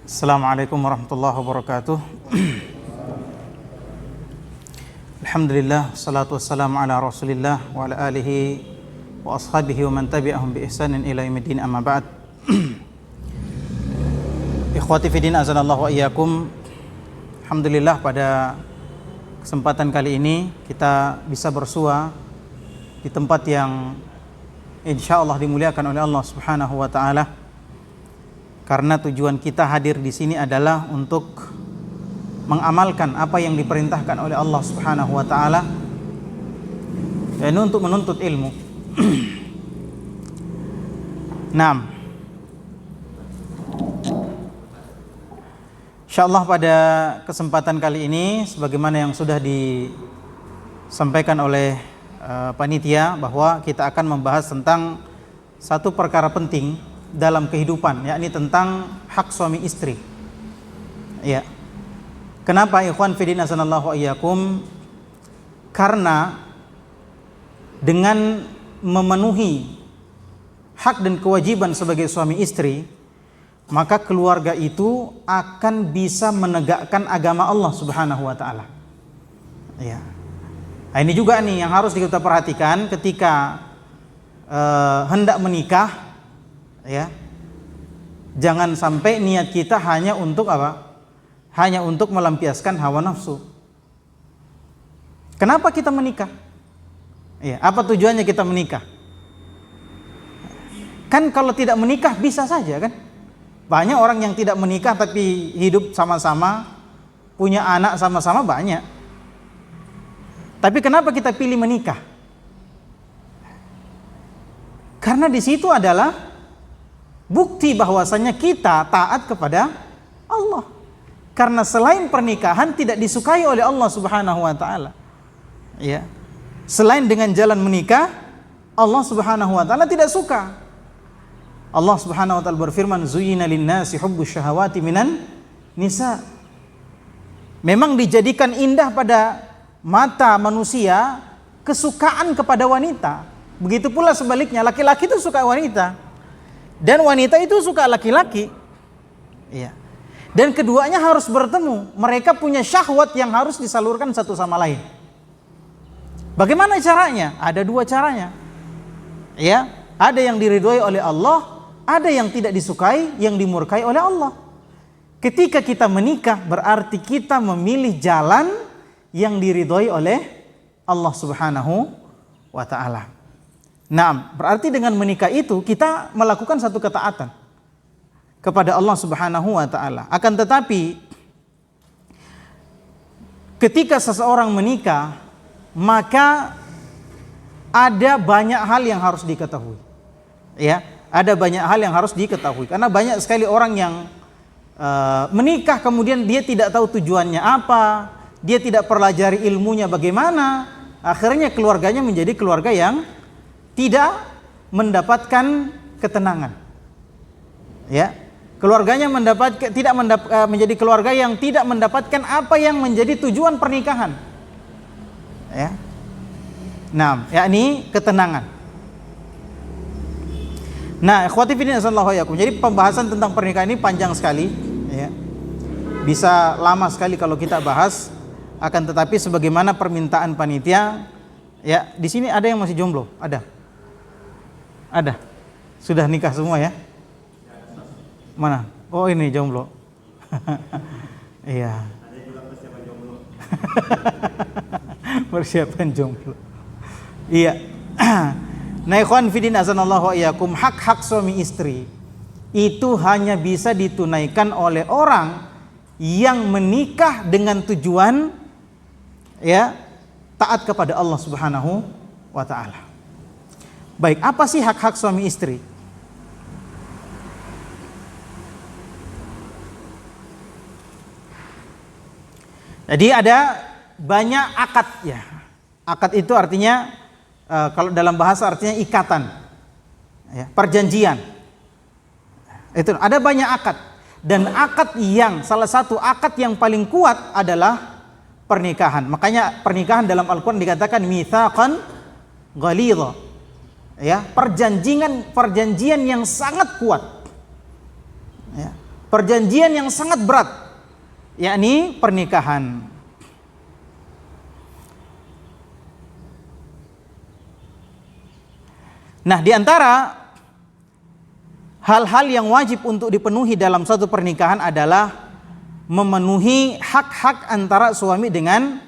Assalamualaikum warahmatullahi wabarakatuh. Alhamdulillah, salatu wassalamu ala rasulillah wa ala alihi wa ashabihi wa man tabi'ahum bi ihsanin ila yaumiddin, amma ba'd. Ikhwati fiddin, azanallahu wa iyyakum. Alhamdulillah, pada kesempatan kali ini kita bisa bersua di tempat yang insyaallah dimuliakan oleh Allah Subhanahu wa taala. Karena tujuan kita hadir di sini adalah untuk mengamalkan apa yang diperintahkan oleh Allah Subhanahu wa taala, dan untuk menuntut ilmu. Naam. Insyaallah pada kesempatan kali ini, sebagaimana yang sudah disampaikan oleh panitia, bahwa kita akan membahas tentang satu perkara penting dalam kehidupan, yakni tentang hak suami istri. Ya. Kenapa ikhwan fillah azanallahu wa iyyakum? Karena dengan memenuhi hak dan kewajiban sebagai suami istri, maka keluarga itu akan bisa menegakkan agama Allah Subhanahu wa taala. Ya. Nah, ini juga nih yang harus kita perhatikan ketika hendak menikah. Ya, jangan sampai niat kita hanya untuk apa? Hanya untuk melampiaskan hawa nafsu. Kenapa kita menikah? Ya, apa tujuannya kita menikah? Kan kalau tidak menikah bisa saja kan? Banyak orang yang tidak menikah tapi hidup sama-sama, punya anak sama-sama banyak. Tapi kenapa kita pilih menikah? Karena di situ adalah bukti bahwasanya kita taat kepada Allah. Karena selain pernikahan tidak disukai oleh Allah Subhanahu wa taala. Ya. Selain dengan jalan menikah, Allah Subhanahu wa taala tidak suka. Allah Subhanahu wa taala berfirman, "Zuyyina lin-nasi hubbus syahawati minan nisa." Memang dijadikan indah pada mata manusia kesukaan kepada wanita. Begitu pula sebaliknya, laki-laki itu suka wanita. Dan wanita itu suka laki-laki. Iya. Dan keduanya harus bertemu. Mereka punya syahwat yang harus disalurkan satu sama lain. Bagaimana caranya? Ada dua caranya. Ya, ada yang diridhoi oleh Allah, ada yang tidak disukai, yang dimurkai oleh Allah. Ketika kita menikah, berarti kita memilih jalan yang diridhoi oleh Allah Subhanahu wa taala. Nah, berarti dengan menikah itu kita melakukan satu ketaatan kepada Allah Subhanahu wa taala. Akan tetapi ketika seseorang menikah, maka ada banyak hal yang harus diketahui. Ya, ada banyak hal yang harus diketahui karena banyak sekali orang yang menikah kemudian dia tidak tahu tujuannya apa, dia tidak pelajari ilmunya bagaimana, akhirnya keluarganya menjadi keluarga yang tidak mendapatkan ketenangan. Ya, keluarganya menjadi keluarga yang tidak mendapatkan apa yang menjadi tujuan pernikahan. Ya. Nah, yakni ketenangan. Nah, ikhwati fillah sallallahu alaihi wasallam. Jadi pembahasan tentang pernikahan ini panjang sekali, ya. Bisa lama sekali kalau kita bahas, akan tetapi sebagaimana permintaan panitia, ya, di sini ada yang masih jomblo, ada. Ada. Sudah nikah semua ya? Mana? Oh, ini jomblo. Iya. Ada juga persiapan jomblo. Persiapan jomblo. Iya. Nah, ikhwan fillah azanallahu wa iyyakum, hak-hak suami istri itu hanya bisa ditunaikan oleh orang yang menikah dengan tujuan, ya, taat kepada Allah Subhanahu wa taala. Baik, apa sih hak-hak suami istri? Jadi ada banyak akad ya. Akad itu artinya kalau dalam bahasa artinya ikatan, ya, perjanjian. Itu ada banyak akad, dan akad yang salah satu akad yang paling kuat adalah pernikahan. Makanya pernikahan dalam Al-Quran dikatakan mitsaqan ghalidha. Ya, perjanjian yang sangat kuat. Ya. Perjanjian yang sangat berat, yakni pernikahan. Nah, di antara hal-hal yang wajib untuk dipenuhi dalam satu pernikahan adalah memenuhi hak-hak antara suami dengan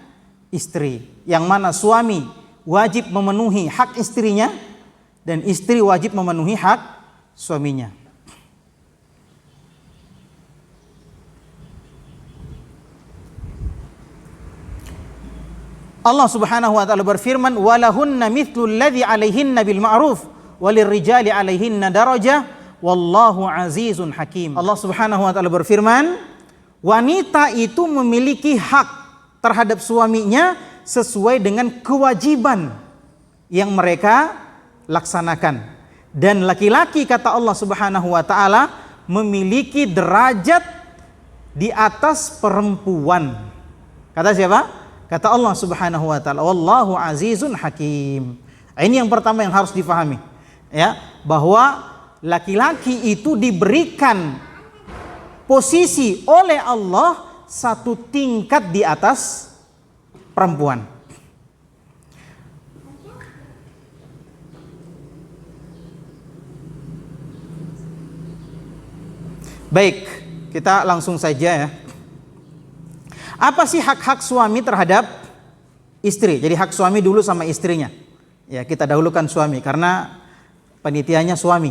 istri. Yang mana suami wajib memenuhi hak istrinya dan istri wajib memenuhi hak suaminya. Allah Subhanahu wa taala berfirman, "Walahunna mithlul ladzi 'alaihinna bil ma'ruf walirrijali 'alaihinna darajah wallahu 'azizun hakim." Allah Subhanahu wa taala berfirman, wanita itu memiliki hak terhadap suaminya sesuai dengan kewajiban yang mereka laksanakan. Dan laki-laki, kata Allah Subhanahu wa taala, memiliki derajat di atas perempuan. Kata siapa? Kata Allah Subhanahu wa taala, wallahu azizun hakim. Ini yang pertama yang harus difahami, ya, bahwa laki-laki itu diberikan posisi oleh Allah satu tingkat di atas perempuan. Baik, kita langsung saja ya. Apa sih hak-hak suami terhadap istri? Jadi hak suami dulu sama istrinya. Ya, kita dahulukan suami karena panitianya suami.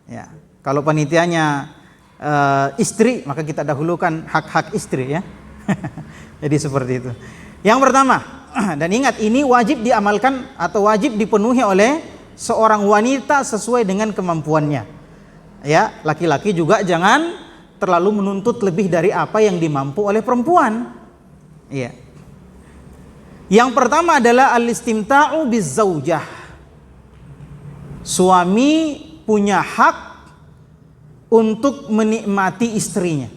Ya, kalau panitianya istri, maka kita dahulukan hak-hak istri ya. Jadi seperti itu. Yang pertama, dan ingat ini wajib diamalkan atau wajib dipenuhi oleh seorang wanita sesuai dengan kemampuannya. Ya, laki-laki juga jangan terlalu menuntut lebih dari apa yang dimampu oleh perempuan. Iya. Yang pertama adalah al-istimta'u bizaujah. Suami punya hak untuk menikmati istrinya.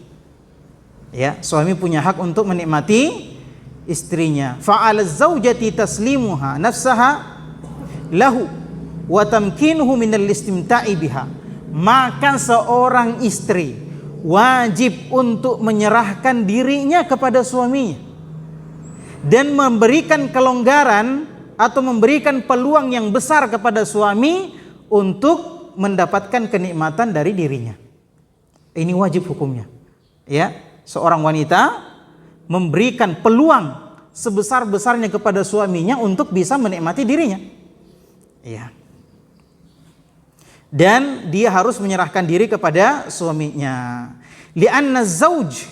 Ya, suami punya hak untuk menikmati istrinya. Fa'al zaujati taslimuha nafsaha lahu wa tamkinuhu minal istimta'i biha. Maka seorang istri wajib untuk menyerahkan dirinya kepada suaminya dan memberikan kelonggaran atau memberikan peluang yang besar kepada suami untuk mendapatkan kenikmatan dari dirinya. Ini wajib hukumnya. Ya, seorang wanita memberikan peluang sebesar-besarnya kepada suaminya untuk bisa menikmati dirinya. Ya. Dan dia harus menyerahkan diri kepada suaminya. Li'anna zauj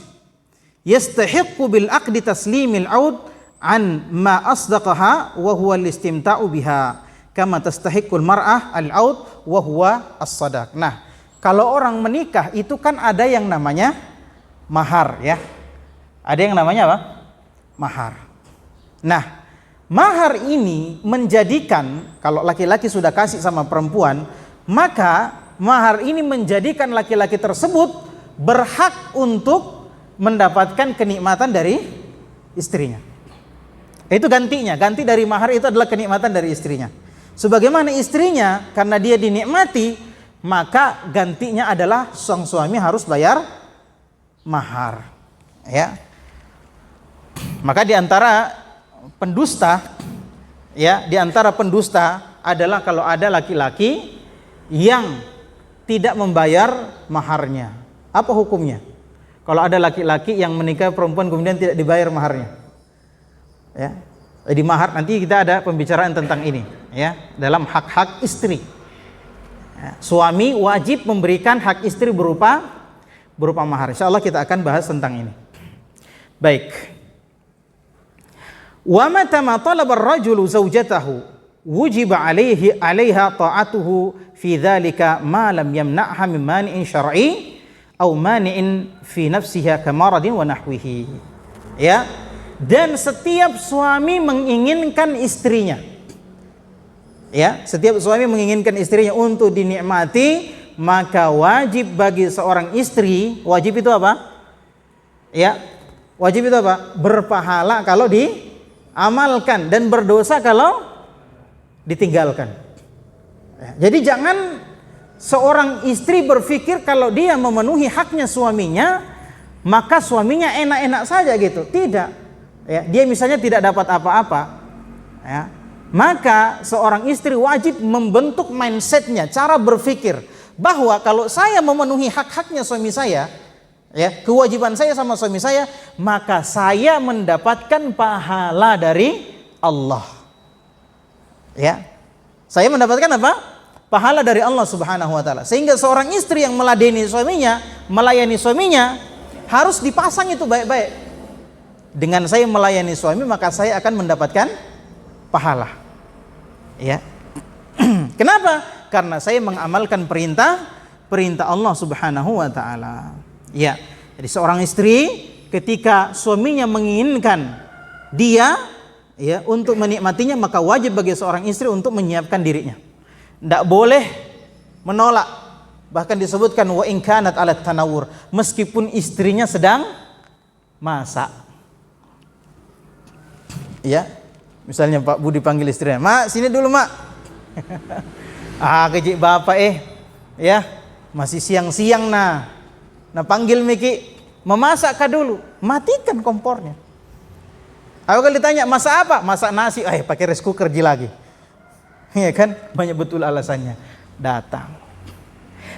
yastahiqqu bil aqdi taslimil 'aud an ma asdaqaha wa huwa al-istimta'u biha kama tastahiqqul mar'ah al-'aud wa huwa as-sadaq. Nah, kalau orang menikah itu kan ada yang namanya mahar ya. Ada yang namanya apa? Mahar. Nah, mahar ini menjadikan kalau laki-laki sudah kasih sama perempuan, maka mahar ini menjadikan laki-laki tersebut berhak untuk mendapatkan kenikmatan dari istrinya. Itu gantinya, ganti dari mahar itu adalah kenikmatan dari istrinya. Sebagaimana istrinya karena dia dinikmati, maka gantinya adalah sang suami harus bayar mahar. Ya. Maka di antara pendusta, ya, di antara pendusta adalah kalau ada laki-laki yang tidak membayar maharnya. Apa hukumnya? Kalau ada laki-laki yang menikahi perempuan kemudian tidak dibayar maharnya. Ya. Jadi mahar, nanti kita ada pembicaraan tentang ini ya, dalam hak-hak istri. Ya. Suami wajib memberikan hak istri berupa mahar. Insyaallah kita akan bahas tentang ini. Baik. Wa mata ma talaba ar-rajulu zawjatahu wujiba 'alaiha ta'atuhu fi dzalika ma lam yamna'ha min mani'in syar'i aw mani'in fi nafsiha kamaradin wa nahwihi. Ya. Dan setiap suami menginginkan istrinya, ya, setiap suami menginginkan istrinya untuk dinikmati, maka wajib bagi seorang istri, wajib itu apa? Ya, wajib itu apa? Berpahala kalau diamalkan dan berdosa kalau ditinggalkan. Ya, jadi jangan seorang istri berpikir kalau dia memenuhi haknya suaminya, maka suaminya enak-enak saja gitu. Tidak. Ya, dia misalnya tidak dapat apa-apa. Ya, maka seorang istri wajib membentuk mindsetnya, cara berpikir bahwa kalau saya memenuhi hak-haknya suami saya, ya, kewajiban saya sama suami saya, maka saya mendapatkan pahala dari Allah. Ya, saya mendapatkan apa? Pahala dari Allah Subhanahu wa taala. Sehingga seorang istri yang meladeni suaminya, melayani suaminya, harus dipasang itu baik-baik. Dengan saya melayani suami, maka saya akan mendapatkan pahala. Ya. Kenapa? Karena saya mengamalkan perintah Allah Subhanahu wa taala. Ya. Jadi seorang istri ketika suaminya menginginkan dia, ya, untuk menikmatinya, maka wajib bagi seorang istri untuk menyiapkan dirinya. Tidak boleh menolak. Bahkan disebutkan wa in kanat ala tanawur, meskipun istrinya sedang masak. Ya, misalnya Pak Budi panggil istrinya, "Mak, sini dulu, Mak." Kecik bapak ya, masih siang-siang nah panggil Miki, "Memasak kah dulu?" Matikan kompornya. Aku kalau ditanya, "Masak apa?" "Masak nasi." Pakai rice cooker lagi. Ya kan, banyak betul alasannya. Datang.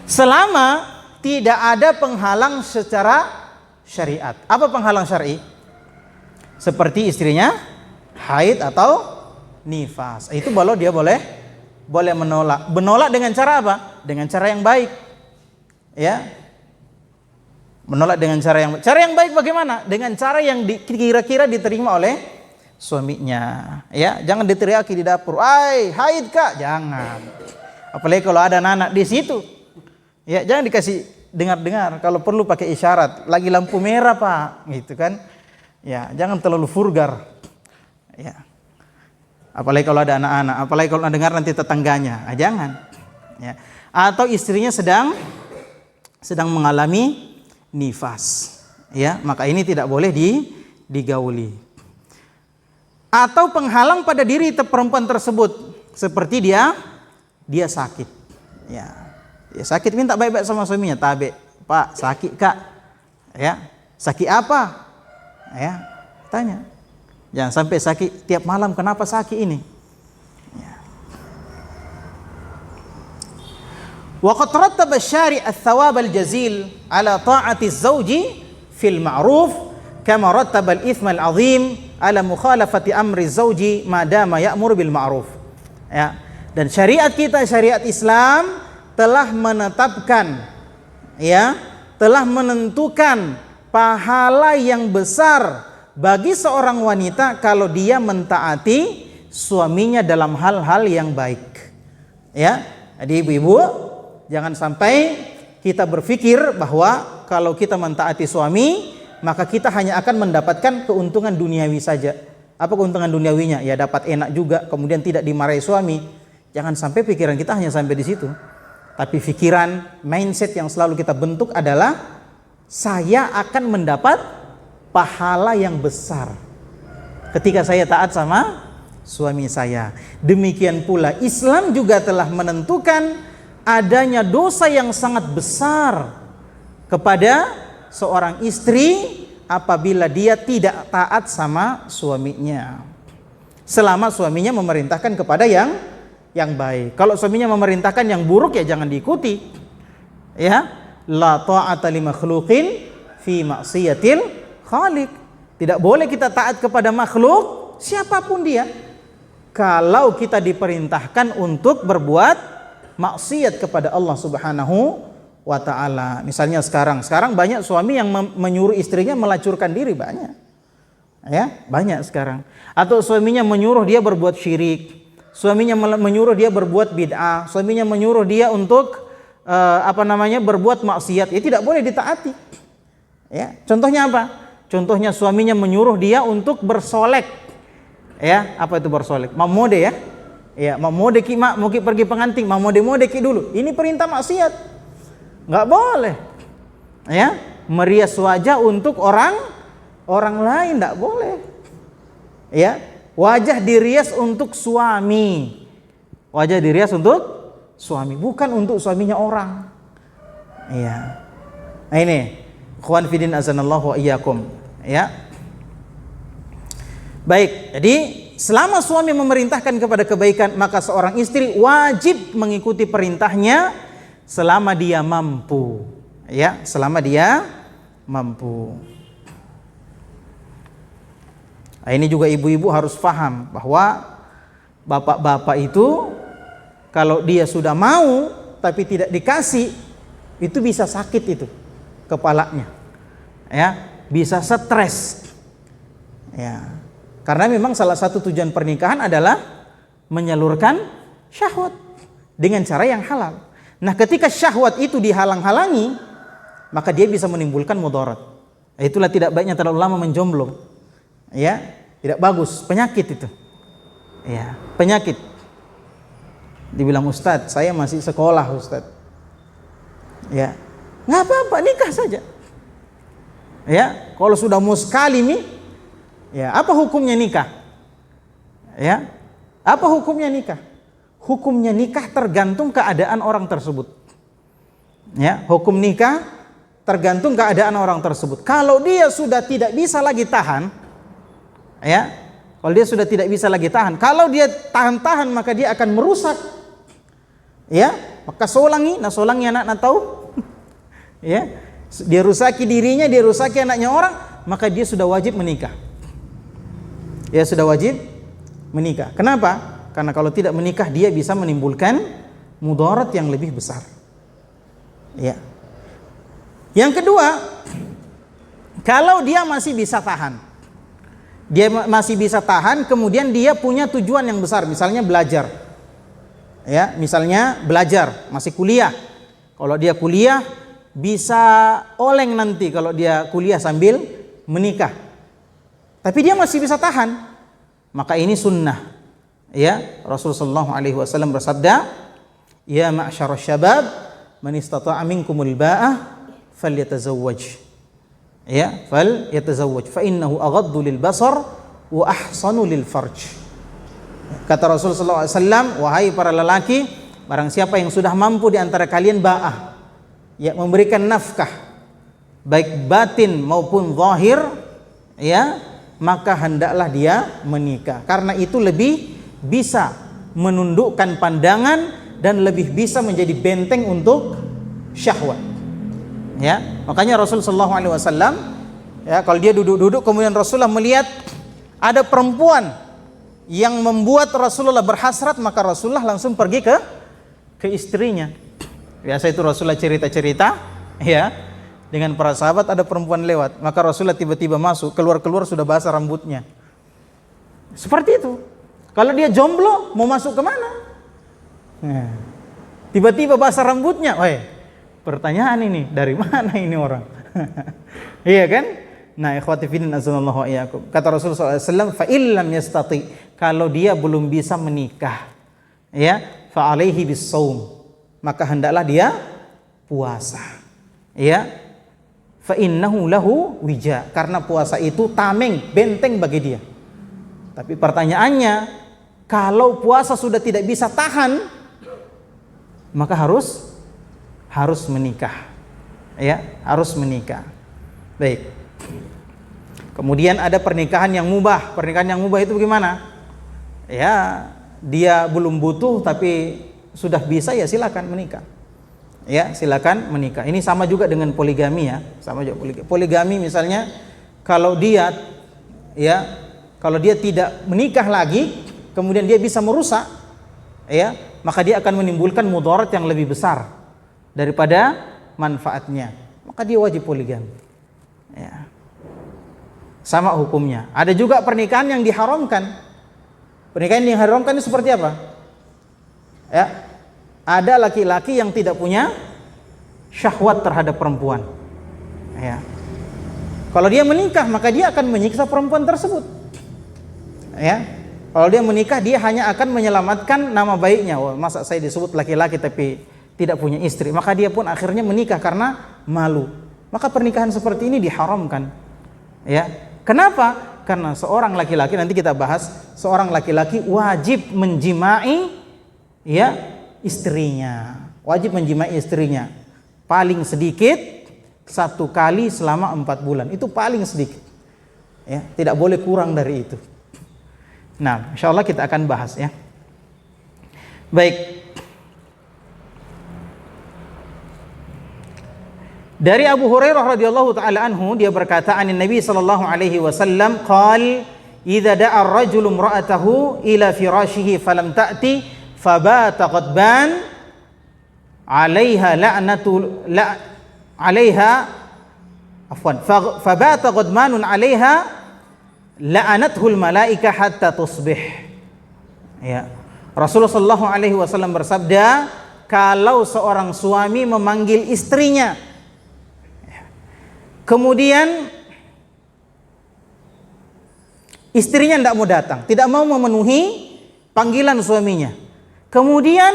Selama tidak ada penghalang secara syariat. Apa penghalang syar'i? Seperti istrinya haid atau nifas. Itu baru dia boleh menolak. Menolak dengan cara apa? Dengan cara yang baik. Ya. Menolak dengan cara yang baik bagaimana? Dengan cara yang kira-kira diterima oleh suaminya. Ya, jangan diteriaki di dapur, haid Kak?" Jangan. Apalagi kalau ada anak di situ. Ya, jangan dikasih dengar-dengar. Kalau perlu pakai isyarat, "Lagi lampu merah, Pak." Gitu kan. Ya, jangan terlalu vulgar. Ya. Apalagi kalau ada anak-anak, apalagi kalau dengar nanti tetangganya. Jangan. Ya. Atau istrinya sedang mengalami nifas. Ya, maka ini tidak boleh digauli. Atau penghalang pada diri perempuan tersebut, seperti dia sakit. Ya. Dia sakit, minta baik-baik sama suaminya, "Tabe, Pak, sakit Kak." Ya. "Sakit apa?" Ya, tanya. Jangan sampai sakit tiap malam, "Kenapa sakit ini?" Ya. Wa qad rattaba asy-syari' ats-tsawab al-jazil ala ta'ati az-zawji fil ma'ruf kama rattaba al-itsma al-'azim ala mukhalafati amri az-zawji ma dama ya'muru bil ma'ruf. Ya. Dan syariat kita, syariat Islam telah menetapkan, ya, telah menentukan pahala yang besar bagi seorang wanita kalau dia mentaati suaminya dalam hal-hal yang baik. Ya, jadi ibu-ibu, jangan sampai kita berpikir bahwa kalau kita mentaati suami, maka kita hanya akan mendapatkan keuntungan duniawi saja. Apa keuntungan duniawinya? Ya dapat enak juga, kemudian tidak dimarahi suami. Jangan sampai pikiran kita hanya sampai di situ. Tapi pikiran, mindset yang selalu kita bentuk adalah saya akan mendapat pahala yang besar ketika saya taat sama suami saya. Demikian pula Islam juga telah menentukan adanya dosa yang sangat besar kepada seorang istri apabila dia tidak taat sama suaminya, selama suaminya memerintahkan kepada yang baik. Kalau suaminya memerintahkan yang buruk, ya jangan diikuti. Ya, la ta'ata li makhluqin fi ma'siyatil khaliq. Tidak boleh kita taat kepada makhluk siapapun dia kalau kita diperintahkan untuk berbuat maksiat kepada Allah Subhanahu wa taala. Misalnya sekarang banyak suami yang menyuruh istrinya melacurkan diri, banyak. Ya, banyak sekarang. Atau suaminya menyuruh dia berbuat syirik, suaminya menyuruh dia berbuat bid'ah, suaminya menyuruh dia untuk berbuat maksiat. Ya tidak boleh ditaati. Ya, contohnya apa? Contohnya suaminya menyuruh dia untuk bersolek. Ya, apa itu bersolek? Mamode ya. Ya, mamode ki mak, mau ki pergi pengantin, mamode ki dulu. Ini perintah maksiat. Enggak boleh. Ya, merias wajah untuk orang lain enggak boleh. Ya, wajah dirias untuk suami. Wajah dirias untuk suami, bukan untuk suaminya orang. Iya. Nah ini, ikhwan fillah azanallahu wa iyyakum, ya. Baik, jadi selama suami memerintahkan kepada kebaikan, maka seorang istri wajib mengikuti perintahnya selama dia mampu. Ya, selama dia mampu. Nah, ini juga ibu-ibu harus paham bahwa bapak-bapak itu kalau dia sudah mau tapi tidak dikasih, itu bisa sakit itu kepalanya. Ya, bisa stres. Ya. Karena memang salah satu tujuan pernikahan adalah menyalurkan syahwat dengan cara yang halal. Nah, ketika syahwat itu dihalang-halangi, maka dia bisa menimbulkan mudarat. Itulah tidak baiknya terlalu lama menjomblo. Ya, tidak bagus, penyakit itu. Ya, penyakit. Dibilang Ustadz, saya masih sekolah Ustadz. Ya, nggak apa-apa, nikah saja. Ya, kalau sudah mau sekali nih, ya apa hukumnya nikah? Ya, apa hukumnya nikah? Hukumnya nikah tergantung keadaan orang tersebut. Ya, hukum nikah tergantung keadaan orang tersebut. Kalau dia sudah tidak bisa lagi tahan, ya, kalau dia sudah tidak bisa lagi tahan, kalau dia tahan-tahan maka dia akan merusak. Ya, maka solangi anak tahu. Ya, dia rusaki dirinya, dia rusaki anaknya orang, maka dia sudah wajib menikah. Ya, sudah wajib menikah. Kenapa? Karena kalau tidak menikah dia bisa menimbulkan mudarat yang lebih besar. Ya. Yang kedua, kalau dia masih bisa tahan. Dia masih bisa tahan, kemudian dia punya tujuan yang besar, misalnya belajar. Ya, misalnya belajar, masih kuliah. Kalau dia kuliah bisa oleng nanti kalau dia kuliah sambil menikah. Tapi dia masih bisa tahan. Maka ini sunnah. Ya, Rasulullah SAW bersabda, "Ya ma'syarasy syabab, man istata'a minkumul ba'ah falyatazawwaj." Ya, falyatazawwaj fa innahu aghaddu lil basar wa ahsanu lil farj. Kata Rasulullah SAW, wahai para lelaki, barang siapa yang sudah mampu di antara kalian ba'ah, ya, memberikan nafkah baik batin maupun zahir, ya, maka hendaklah dia menikah. Karena itu lebih bisa menundukkan pandangan dan lebih bisa menjadi benteng untuk syahwat. Ya, makanya Rasulullah SAW, ya, kalau dia duduk-duduk kemudian Rasulullah melihat ada perempuan yang membuat Rasulullah berhasrat, maka Rasulullah langsung pergi ke istrinya. Biasa itu Rasulullah cerita-cerita, ya, dengan para sahabat ada perempuan lewat, maka Rasulullah tiba-tiba masuk, keluar sudah basah rambutnya. Seperti itu. Kalau dia jomblo mau masuk kemana? Nah, tiba-tiba basah rambutnya, pertanyaan ini dari mana ini orang? Iya kan? Nah, ikhwati fillah azanallahu wa iyyakum. Kata Rasulullah SAW, fa illam yastati, kalau dia belum bisa menikah, ya, fa alaihi bis-shaum, maka hendaklah dia puasa. Ya, fa innahu lahu wija, karena puasa itu tameng, benteng bagi dia. Tapi pertanyaannya, kalau puasa sudah tidak bisa tahan, maka harus menikah. Ya, harus menikah. Baik. Kemudian ada pernikahan yang mubah. Pernikahan yang mubah itu bagaimana? Ya, dia belum butuh tapi sudah bisa, ya silakan menikah. Ya, silakan menikah. Ini sama juga dengan poligami, ya. Sama juga poligami. Poligami misalnya kalau dia tidak menikah lagi, kemudian dia bisa merusak, ya, maka dia akan menimbulkan mudarat yang lebih besar daripada manfaatnya. Maka dia wajib poligami. Ya. Sama hukumnya. Ada juga pernikahan yang diharamkan. Pernikahan yang diharamkan itu seperti apa? Ya, ada laki-laki yang tidak punya syahwat terhadap perempuan. Ya. Kalau dia menikah, maka dia akan menyiksa perempuan tersebut. Ya. Kalau dia menikah, dia hanya akan menyelamatkan nama baiknya. Wah, masa saya disebut laki-laki tapi tidak punya istri? Maka dia pun akhirnya menikah karena malu. Maka pernikahan seperti ini diharamkan. Ya. Kenapa? Karena seorang laki-laki, nanti kita bahas, seorang laki-laki wajib menjimai, ya, istrinya. Wajib menjimai istrinya. Paling sedikit 1 kali selama 4 bulan. Itu paling sedikit. Ya, tidak boleh kurang dari itu. Nah, insyaallah kita akan bahas ya. Baik. Dari Abu Hurairah radhiyallahu taala anhu, dia berkata, "Anin Nabi sallallahu alaihi wasallam qala, idza da'a ar-rajulu imra'atahu ila firashihi falam ta'ti, fabata ghadban 'alaiha la'natu la 'alaiha afwan fabata ghadmanun 'alaiha la'anathu al-malaika hatta tusbih." Ya. Rasulullah sallallahu alaihi wasallam bersabda, kalau seorang suami memanggil istrinya, kemudian istrinya tidak mau datang, tidak mau memenuhi panggilan suaminya. Kemudian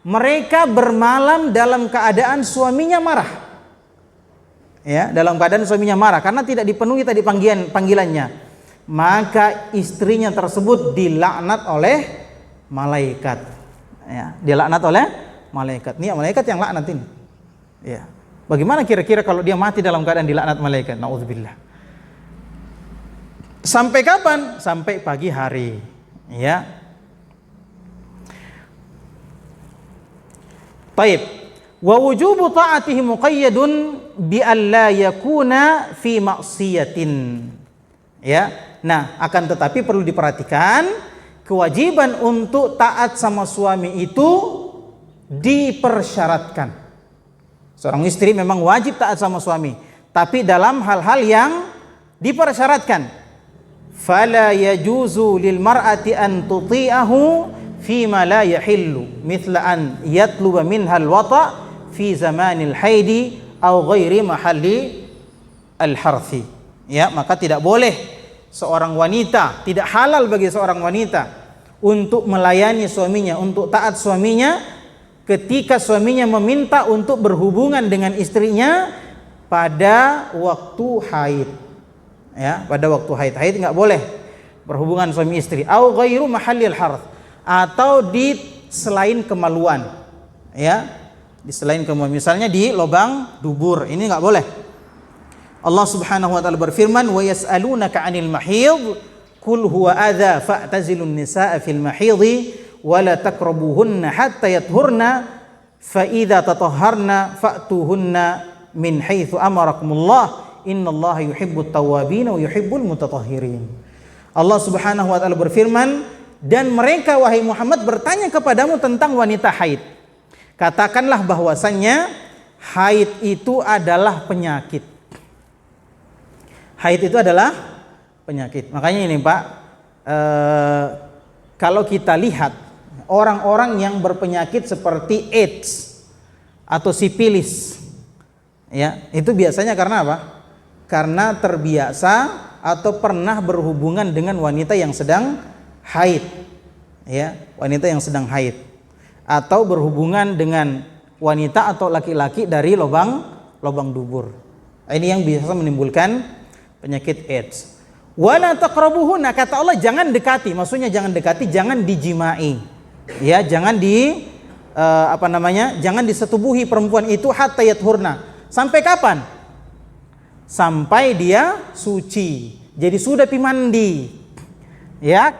mereka bermalam dalam keadaan suaminya marah. Ya, dalam keadaan suaminya marah karena tidak dipenuhi tadi panggilannya. Maka istrinya tersebut dilaknat oleh malaikat. Ya, dilaknat oleh malaikat. Ini malaikat yang laknat ini. Ya. Bagaimana kira-kira kalau dia mati dalam keadaan dilaknat malaikat? Nauzubillah. Sampai kapan? Sampai pagi hari. Ya. Baik. Wa wujubu ta'atihi muqayyadun bi alla yakuna fi ma'siyatin. Ya. Nah, akan tetapi perlu diperhatikan, kewajiban untuk taat sama suami itu dipersyaratkan. Seorang istri memang wajib taat sama suami, tapi dalam hal-hal yang dipersyaratkan. Fala yajuzu lil mar'ati an tuti'ahu fima la yahillu, mithla an yatluba minha al-wata' fi zamanil haidi aw ghairi mahalli al-harthi. Ya, maka tidak boleh seorang wanita, tidak halal bagi seorang wanita untuk melayani suaminya, untuk taat suaminya ketika suaminya meminta untuk berhubungan dengan istrinya pada waktu haid. Ya, pada waktu haid. Haid enggak boleh berhubungan suami istri. Au ghairu mahallil harth, atau di selain kemaluan. Ya, di selain kemaluan. Misalnya di lubang dubur. Ini enggak boleh. Allah Subhanahu wa taala berfirman, "Wa yas'alunaka 'anil mahidh, qul huwa adza fa'tazilun nisaa fil mahidhi wala taqrabuhunna hatta yathurna fa idza tatahharna fa'tuhunna min haitsu amarakumullah innallaha yuhibbut tawwabin wa yuhibbul mutatahhirin." Allah Subhanahu wa taala berfirman, dan mereka wahai Muhammad bertanya kepadamu tentang wanita haid. Katakanlah bahwasannya haid itu adalah penyakit. Haid itu adalah penyakit. Makanya ini Pak, kalau kita lihat orang-orang yang berpenyakit seperti AIDS atau sipilis, ya, itu biasanya karena apa? Karena terbiasa atau pernah berhubungan dengan wanita yang sedang haid, ya, wanita yang sedang haid, atau berhubungan dengan wanita atau laki-laki dari lubang dubur. Ini yang biasa menimbulkan penyakit AIDS. Wala taqrabuhunna, kata Allah jangan dekati, maksudnya jangan dekati, jangan dijimai. Ya, jangan jangan disetubuhi perempuan itu hatta yathurna. Sampai kapan? Sampai dia suci. Jadi sudah pi mandi. Ya.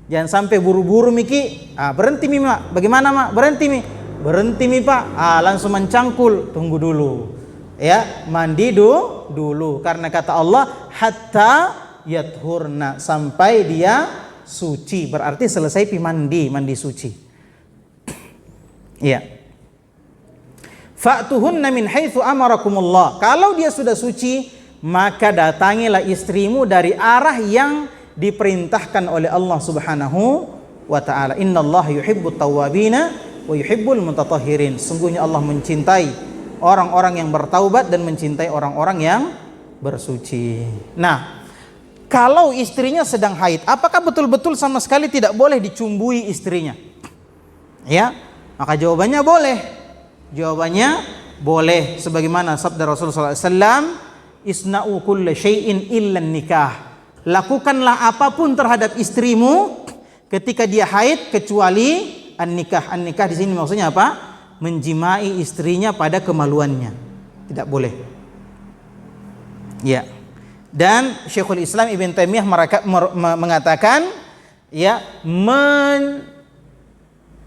Jangan sampai buru-buru miki. Berhenti mi, Mak. Bagaimana, Mak? Berhenti mi. Berhenti mi, Pak. Langsung mencangkul. Tunggu dulu. Ya, mandi dulu. Karena kata Allah hatta yathurna, sampai dia suci, berarti selesai pi mandi suci. Iya. Fa'tuhunna min haitsu amarakumullah. Kalau dia sudah suci, maka datangilah istrimu dari arah yang diperintahkan oleh Allah Subhanahu wa taala. Innallaha yuhibbut tawwabina wa yuhibbul mutatahhirin. Sungguhnya Allah mencintai orang-orang yang bertaubat dan mencintai orang-orang yang bersuci. Nah, kalau istrinya sedang haid, apakah betul-betul sama sekali tidak boleh dicumbui istrinya? Ya, maka jawabannya boleh. Jawabannya boleh, sebagaimana sabda Rasulullah SAW, isna'u kulla syai'in illa nikah. Lakukanlah apapun terhadap istrimu ketika dia haid kecuali an-nikah. An-nikah di sini maksudnya apa? Menjimai istrinya pada kemaluannya. Tidak boleh. Ya. Dan Syekhul Islam Ibn Taimiyah mengatakan ya,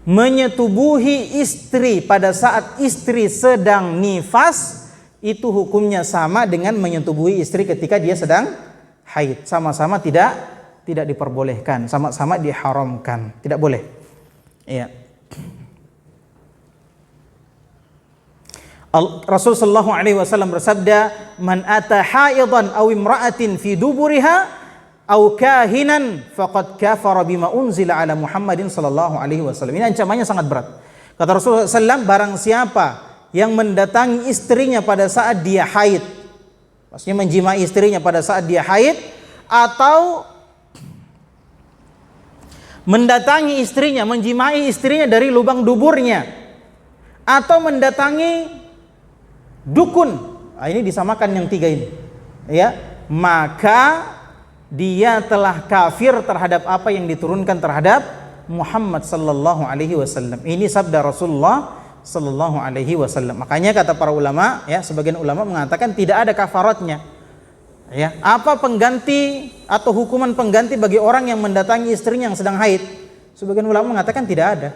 menyetubuhi istri pada saat istri sedang nifas itu hukumnya sama dengan menyetubuhi istri ketika dia sedang haid. Sama-sama tidak diperbolehkan, sama-sama diharamkan, tidak boleh. Ya. Rasul sallallahu alaihi wasallam bersabda, "Man ata haidan aw imra'atin fi duburiha aw kahinan faqad kafara bima unzila ala Muhammadin sallallahu alaihi wasallam." Ini ancamannya sangat berat. Kata Rasulullah sallallahu, barang siapa yang mendatangi istrinya pada saat dia haid, maksudnya menjimai istrinya pada saat dia haid, atau mendatangi istrinya, menjimai istrinya dari lubang duburnya, atau mendatangi dukun, ini disamakan yang tiga ini, ya, maka dia telah kafir terhadap apa yang diturunkan terhadap Muhammad sallallahu alaihi wasallam. Ini sabda Rasulullah sallallahu alaihi wasallam. Makanya kata para ulama, ya, sebagian ulama mengatakan tidak ada kafaratnya. Ya, apa pengganti atau hukuman pengganti bagi orang yang mendatangi istrinya yang sedang haid? Sebagian ulama mengatakan tidak ada.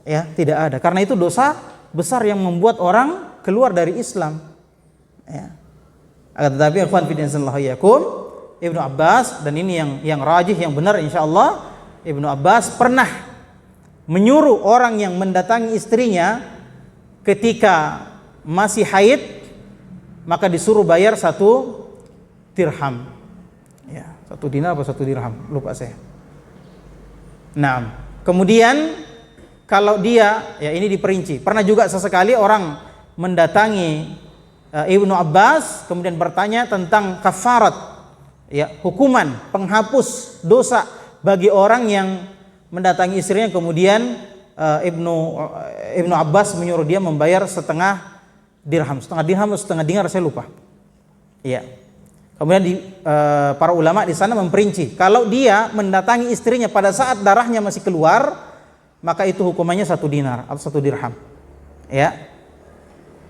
Ya, tidak ada. Karena itu dosa besar yang membuat orang keluar dari Islam. Ya. Tetapi ikhwan fillah yakum, Ibnu Abbas, dan ini yang rajih, yang benar insyaallah, Ibnu Abbas pernah menyuruh orang yang mendatangi istrinya ketika masih haid, maka disuruh bayar 1 dirham. Ya, 1 dinar apa 1 dirham? Lupa saya. Nah, kemudian kalau dia, ya ini diperinci. Pernah juga sesekali orang mendatangi Ibnu Abbas kemudian bertanya tentang kafarat, ya, hukuman penghapus dosa bagi orang yang mendatangi istrinya, kemudian Ibnu Abbas menyuruh dia membayar setengah dirham atau setengah dinar, saya lupa. Ya. Kemudian para ulama di sana memperinci, kalau dia mendatangi istrinya pada saat darahnya masih keluar, maka itu hukumannya 1 dinar atau 1 dirham. Ya.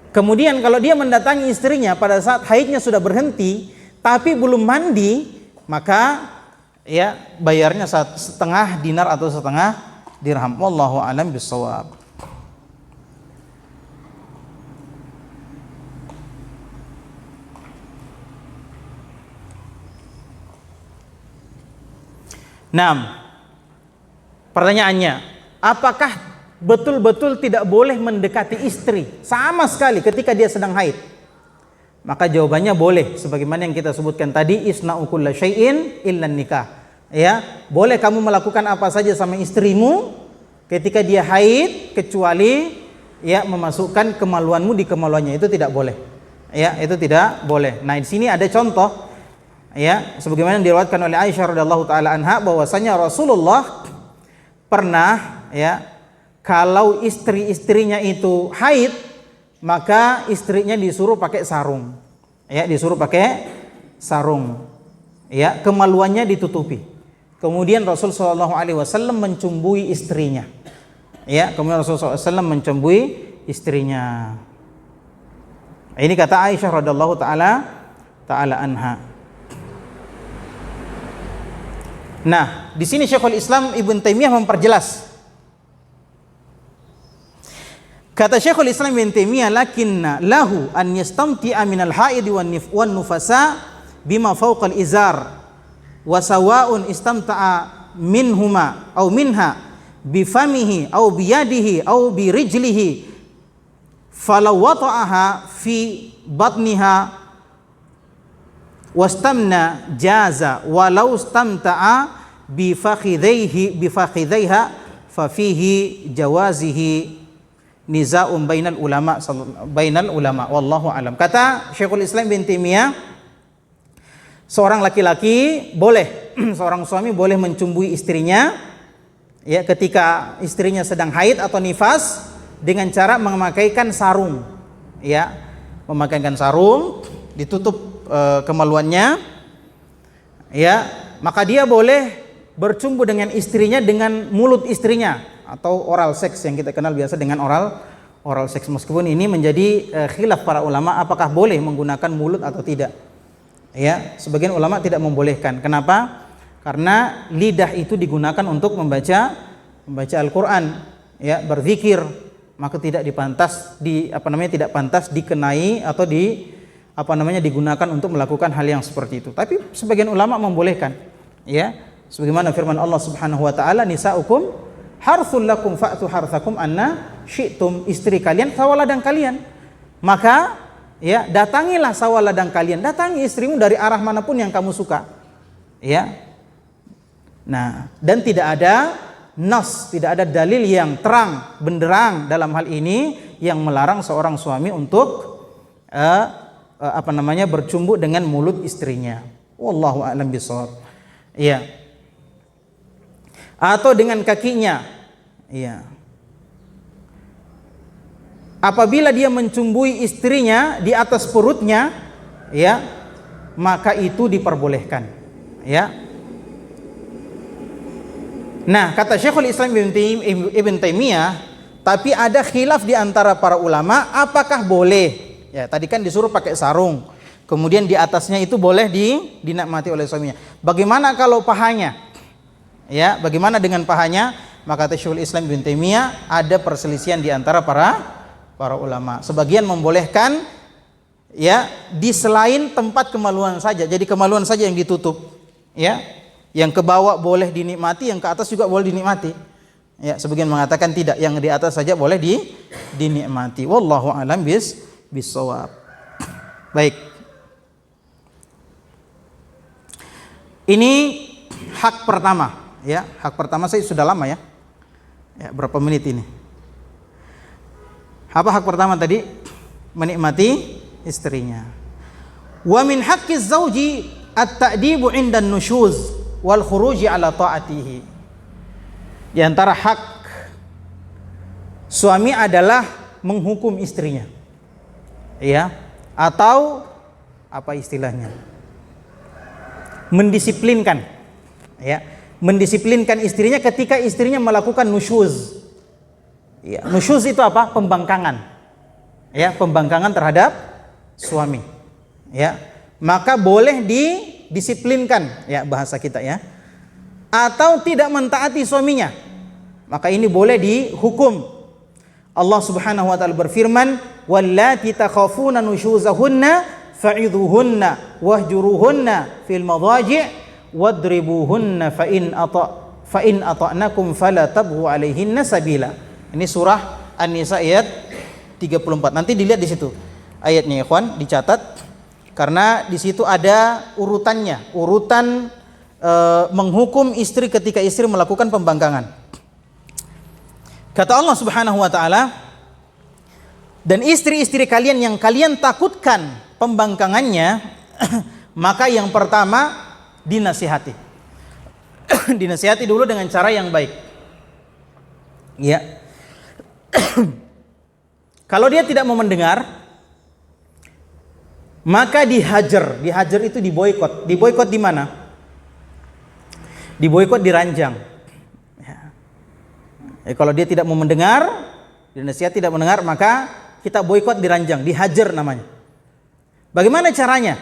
Kemudian kalau dia mendatangi istrinya pada saat haidnya sudah berhenti tapi belum mandi, maka ya bayarnya setengah dinar atau setengah dirham. Wallahu a'lam bishawab. Nah, pertanyaannya, apakah betul-betul tidak boleh mendekati istri sama sekali ketika dia sedang haid? Maka jawabannya boleh, sebagaimana yang kita sebutkan tadi, isna'u kulla syai'in illa nikah. Ya, boleh kamu melakukan apa saja sama istrimu ketika dia haid, kecuali ya memasukkan kemaluanmu di kemaluannya, itu tidak boleh. Ya, itu tidak boleh. Nah, di sini ada contoh, ya, sebagaimana diriwayatkan oleh Aisyah radhiyallahu taala anha, bahwasanya Rasulullah pernah, ya, kalau istri-istrinya itu haid, maka istrinya disuruh pakai sarung. Ya, disuruh pakai sarung. Ya, kemaluannya ditutupi. Kemudian Rasul sallallahu alaihi wasallam mencumbui istrinya. Ya, kemudian Rasul sallallahu alaihi wasallam mencumbui istrinya. Ini kata Aisyah radhiyallahu taala anha. Nah, di sini Syekhul Islam Ibn Taimiyah memperjelas. Kata Syekhul Islam Ibn Taimiyah, lakinna lahu an yastamti'a minal haid wan nufasa bima fawqal izar wa sawa'un istamta'a minhuma aw minha bifamihi aw biyadihi aw birijlihi falaw wata'aha fi batniha wastamna jaza walau istamta'a bifakhidhaiha fa fihi jawazihi niza'un bainal ulama wallahu alam. Kata Syekhul Islam bin Taimiyah, seorang laki-laki boleh seorang suami boleh mencumbui istrinya, ya, ketika istrinya sedang haid atau nifas dengan cara memakaikan sarung, ya, memakaikan sarung, ditutup kemaluannya, ya, maka dia boleh bercumbu dengan istrinya dengan mulut istrinya atau oral seks yang kita kenal biasa dengan oral seks. Meskipun ini menjadi khilaf para ulama apakah boleh menggunakan mulut atau tidak. Ya, sebagian ulama tidak membolehkan. Kenapa? Karena lidah itu digunakan untuk membaca Al-Qur'an, ya, berzikir, maka tidak tidak pantas dikenai atau digunakan untuk melakukan hal yang seperti itu. Tapi sebagian ulama membolehkan, ya. Sebagaimana firman Allah Subhanahu wa taala, nisaukum harthul lakum fa'tu harthakum anna syi'tum, istri kalian sawaladang kalian. Maka ya, datangilah sawaladang kalian, datangi istrimu dari arah manapun yang kamu suka. Ya. Nah, dan tidak ada nas, tidak ada dalil yang terang benderang dalam hal ini yang melarang seorang suami untuk bercumbu dengan mulut istrinya. Wallahu a'lam bishawab. Iya. Atau dengan kakinya. Iya. Apabila dia mencumbui istrinya di atas perutnya, ya, maka itu diperbolehkan. Ya. Nah, kata Syekhul Islam Ibn Taimiyah, tapi ada khilaf di antara para ulama apakah boleh. Ya, tadi kan disuruh pakai sarung. Kemudian di atasnya itu boleh dinikmati oleh suaminya. Bagaimana kalau pahanya? Ya, bagaimana dengan pahanya? Maka kata Syekhul Islam Ibn Taimiyah ada perselisihan di antara para ulama. Sebagian membolehkan, ya, di selain tempat kemaluan saja. Jadi kemaluan saja yang ditutup, ya. Yang ke bawah boleh dinikmati, yang ke atas juga boleh dinikmati. Ya, sebagian mengatakan tidak, yang di atas saja boleh dinikmati. Wallahu a'lam bishawab. Baik. Ini hak pertama. Ya, hak pertama saya sudah lama ya. Ya, berapa menit ini? Apa hak pertama tadi? Menikmati istrinya. Wa min haqqiz zauji at-ta'dibu 'inda an-nushuz wal khuruji 'ala ta'atihi. Di antara hak suami adalah menghukum istrinya. Ya, atau apa istilahnya? Mendisiplinkan. Ya. Mendisiplinkan istrinya ketika istrinya melakukan nusyuz. Ya, nusyuz itu apa? Pembangkangan. Ya, pembangkangan terhadap suami. Ya, maka boleh didisiplinkan, ya, bahasa kita ya. Atau tidak mentaati suaminya, maka ini boleh dihukum. Allah Subhanahu wa taala berfirman, "Wallati takhafuna nusyuzahunna fa'idhuhunna wahjuruhunna fil madhaji' wadribuhunna fa in ata'nakum fala tabghu 'alaihinna sabila." Ini surah An-Nisa ayat 34. Nanti dilihat di situ ayatnya, ikhwan, dicatat karena di situ ada urutannya, urutan menghukum istri ketika istri melakukan pembangkangan. Kata Allah Subhanahu wa taala, dan istri-istri kalian yang kalian takutkan pembangkangannya, maka yang pertama dinasihati. Dinasihati dulu dengan cara yang baik. Ya. Kalau dia tidak mau mendengar, maka dihajar. Dihajar itu diboikot. Diboikot di mana? Diboikot di ranjang. Ya. Kalau dia tidak mau mendengar, dinasihati tidak mendengar, maka kita boikot di ranjang, dihajar namanya. Bagaimana caranya?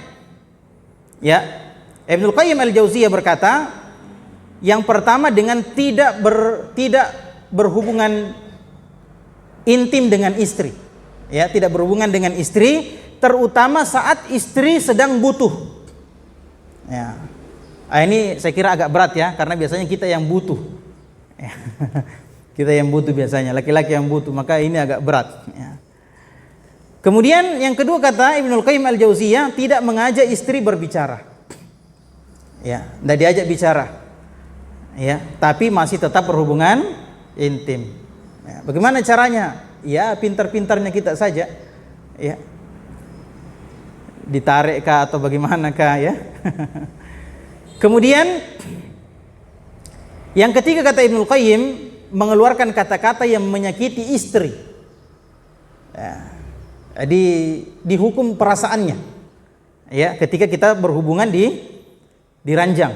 Ya. Ibnul Qayyim Al-Jauziyah berkata, yang pertama dengan tidak berhubungan intim dengan istri. Ya, tidak berhubungan dengan istri, terutama saat istri sedang butuh. Ya. Ini saya kira agak berat ya, karena biasanya kita yang butuh. Ya. Kita yang butuh biasanya, laki-laki yang butuh, maka ini agak berat. Ya. Kemudian yang kedua kata Ibnul Qayyim Al-Jauziyah, tidak mengajak istri berbicara. Ya, tidak diajak bicara, ya, tapi masih tetap berhubungan intim. Ya, bagaimana caranya? Ya, pintar-pintarnya kita saja, ya, ditarik kah atau bagaimana kah, ya. Kemudian yang ketiga kata Ibnul Qayyim, mengeluarkan kata-kata yang menyakiti istri. Ya, dihukum perasaannya, ya, ketika kita berhubungan di ranjang,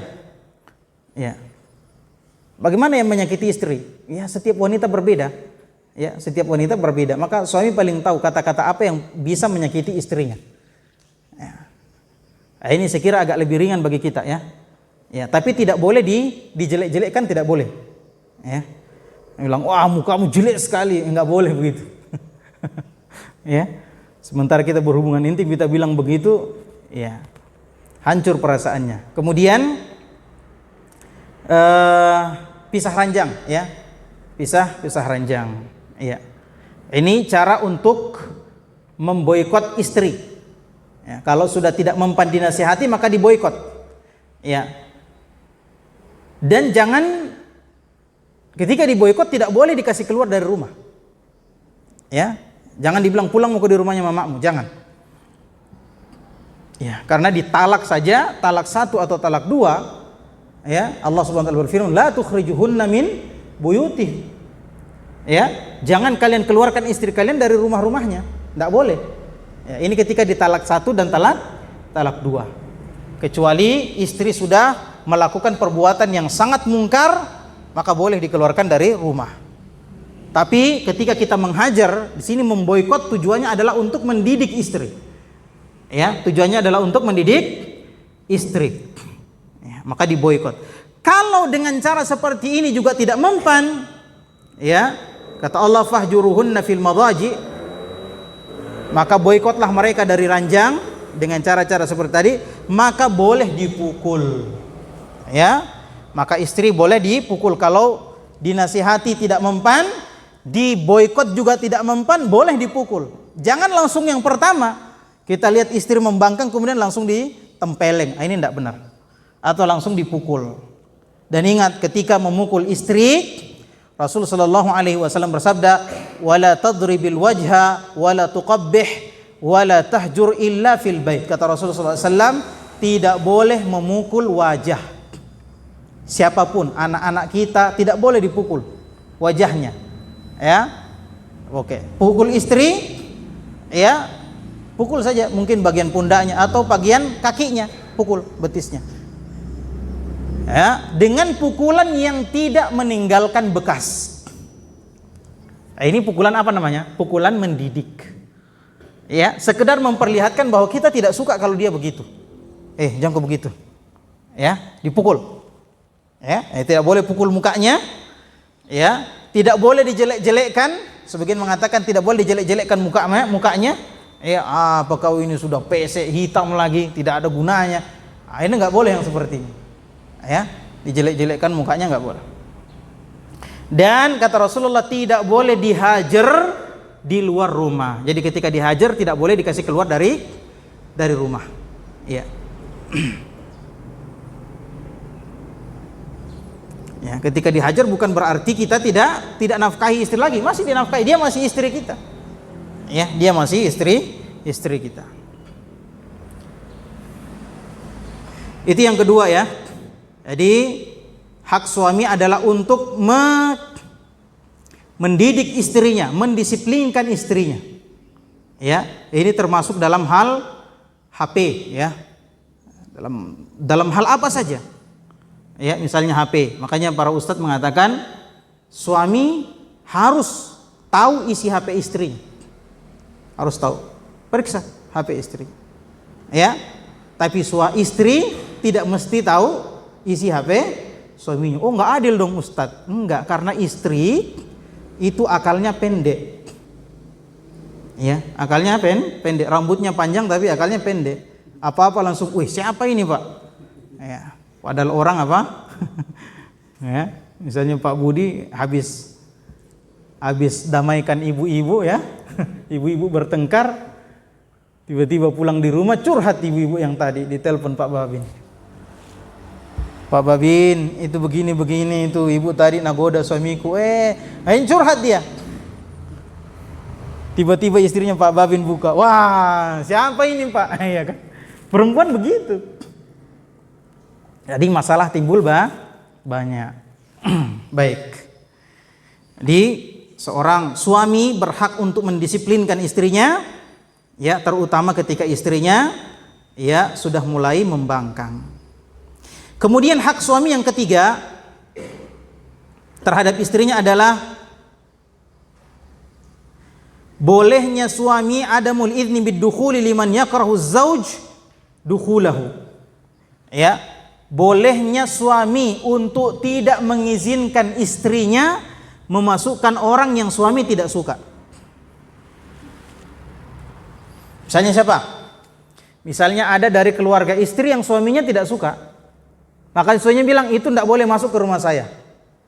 ya. Bagaimana yang menyakiti istri? Ya, setiap wanita berbeda. Ya, setiap wanita berbeda. Maka suami paling tahu kata-kata apa yang bisa menyakiti istrinya. Ya. Nah, ini saya kira agak lebih ringan bagi kita ya. Ya, tapi tidak boleh dijelek-jelekkan, tidak boleh. Ya. Bilang, wah mukamu jelek sekali, enggak boleh begitu. Ya. Sementara kita berhubungan intim kita bilang begitu, ya hancur perasaannya. Kemudian pisah ranjang, ya, pisah ranjang, ya. Ini cara untuk memboikot istri. Ya, kalau sudah tidak mempan dinasihati maka diboikot, ya. Dan jangan ketika diboikot tidak boleh dikasih keluar dari rumah, ya. Jangan dibilang pulang mau ke di rumahnya mamamu, jangan. Ya, karena ditalak saja, talak 1 atau talak 2. Ya, Allah Subhanahu wa taala berfirman, la tukhrijuhunna min buyutih. Ya, jangan kalian keluarkan istri kalian dari rumah-rumahnya, enggak boleh. Ya, ini ketika ditalak 1 dan talak 2. Kecuali istri sudah melakukan perbuatan yang sangat mungkar, maka boleh dikeluarkan dari rumah. Tapi ketika kita menghajar, di sini memboikot tujuannya adalah untuk mendidik istri. Ya, tujuannya adalah untuk mendidik istri. Maka diboikot. Kalau dengan cara seperti ini juga tidak mempan, ya, kata Allah fahjuruhunna fil madaji, maka boikotlah mereka dari ranjang dengan cara-cara seperti tadi, maka boleh dipukul. Ya, maka istri boleh dipukul kalau dinasihati tidak mempan, diboikot juga tidak mempan, boleh dipukul. Jangan langsung yang pertama kita lihat istri membangkang kemudian langsung ditempeleng. Ini tidak benar. Atau langsung dipukul. Dan ingat ketika memukul istri, Rasul sallallahu alaihi wasallam bersabda, "Wala tadribil wajha wala tuqabbih wala tahjur illa fil bait." Kata Rasul sallallahu alaihi wasallam, tidak boleh memukul wajah. Siapapun, anak-anak kita tidak boleh dipukul wajahnya. Ya. Oke. Pukul istri, ya, pukul saja mungkin bagian pundaknya atau bagian kakinya, pukul betisnya. Ya, dengan pukulan yang tidak meninggalkan bekas. Nah, ini pukulan apa namanya? Pukulan mendidik. Ya, sekedar memperlihatkan bahwa kita tidak suka kalau dia begitu. Jangan begitu. Ya, dipukul. Ya, tidak boleh pukul mukanya. Ya, tidak boleh dijelek-jelekkan. Sebagian mengatakan tidak boleh dijelek-jelekkan mukanya. Ya, apa kau ini sudah pesek hitam lagi, tidak ada gunanya. Ini enggak boleh yang seperti ini. Ya, dijelek-jelekkan mukanya enggak boleh. Dan kata Rasulullah tidak boleh dihajar di luar rumah. Jadi ketika dihajar tidak boleh dikasih keluar dari rumah. Ya. Ya, ketika dihajar bukan berarti kita tidak nafkahi istri lagi, masih dinafkahi, dia masih istri kita. Ya, dia masih istri kita. Itu yang kedua ya. Jadi hak suami adalah untuk mendidik istrinya, mendisiplinkan istrinya. Ya, ini termasuk dalam hal HP ya. Dalam hal apa saja. Ya, misalnya HP. Makanya para ustadz mengatakan suami harus tahu isi HP istrinya. Harus tahu. Periksa HP istri. Ya. Tapi istri tidak mesti tahu isi HP suaminya. Oh, enggak adil dong ustadz. Enggak, karena istri itu akalnya pendek. Ya, akalnya pendek. Rambutnya panjang tapi akalnya pendek. Apa-apa langsung, "Wih, siapa ini, Pak?" Ya. Padahal orang apa? Ya, misalnya Pak Budi habis damaikan ibu-ibu ya. Ibu-ibu bertengkar, tiba-tiba pulang di rumah curhat ibu-ibu yang tadi ditelepon Pak Babin. "Pak Babin, itu begini itu ibu tadi nagoda suamiku." Ayo curhat dia. Tiba-tiba istrinya Pak Babin buka. "Wah, siapa ini, Pak?" Ya kan? Perempuan begitu. Jadi masalah timbul banyak. Baik. Jadi seorang suami berhak untuk mendisiplinkan istrinya, ya, terutama ketika istrinya ya sudah mulai membangkang. Kemudian hak suami yang ketiga, terhadap istrinya adalah bolehnya suami adamul idzni bid-dukhuli liman yakrahu zauj dukhulahu. Ya, bolehnya suami untuk tidak mengizinkan istrinya memasukkan orang yang suami tidak suka. Misalnya siapa? Misalnya ada dari keluarga istri yang suaminya tidak suka, maka suaminya bilang itu tidak boleh masuk ke rumah saya.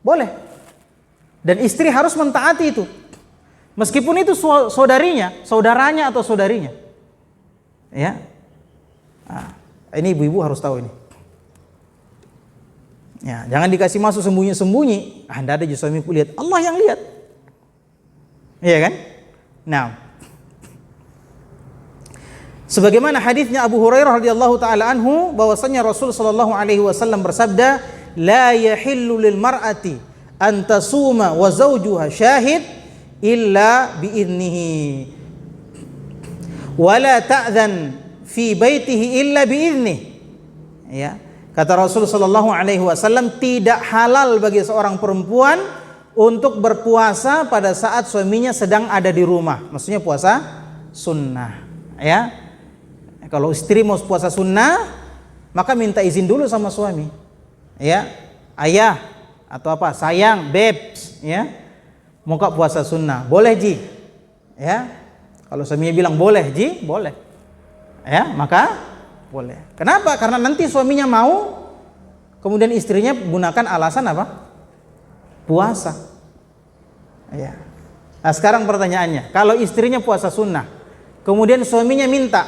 Boleh. Dan istri harus mentaati itu. Meskipun itu saudarinya, saudaranya atau saudarinya. Ya. Nah, ini ibu-ibu harus tahu ini. Ya, jangan dikasih masuk sembunyi-sembunyi. Anda ada suamiku lihat, Allah yang lihat. Iya kan? Nah, sebagaimana hadisnya Abu Hurairah radhiyallahu taala anhu bahwasanya Rasul sallallahu alaihi wasallam bersabda, "La yahillu lil mar'ati an tasuma wa zawjuha syahid illa bi idnihi wa la ta'dhan fi baitihi illa bi idnihi." Ya. Kata Rasul sallallahu alaihi wasallam, tidak halal bagi seorang perempuan untuk berpuasa pada saat suaminya sedang ada di rumah. Maksudnya puasa sunnah, ya. Kalau istri mau puasa sunnah, maka minta izin dulu sama suami. Ya. Ayah atau apa? Sayang, babes, ya. Mau kak puasa sunnah? Boleh, Ji. Ya. Kalau suaminya bilang boleh, Ji, boleh. Ya, maka boleh. Kenapa? Karena nanti suaminya mau, kemudian istrinya gunakan alasan apa? Puasa. Ya. Nah, sekarang pertanyaannya, kalau istrinya puasa sunnah, kemudian suaminya minta,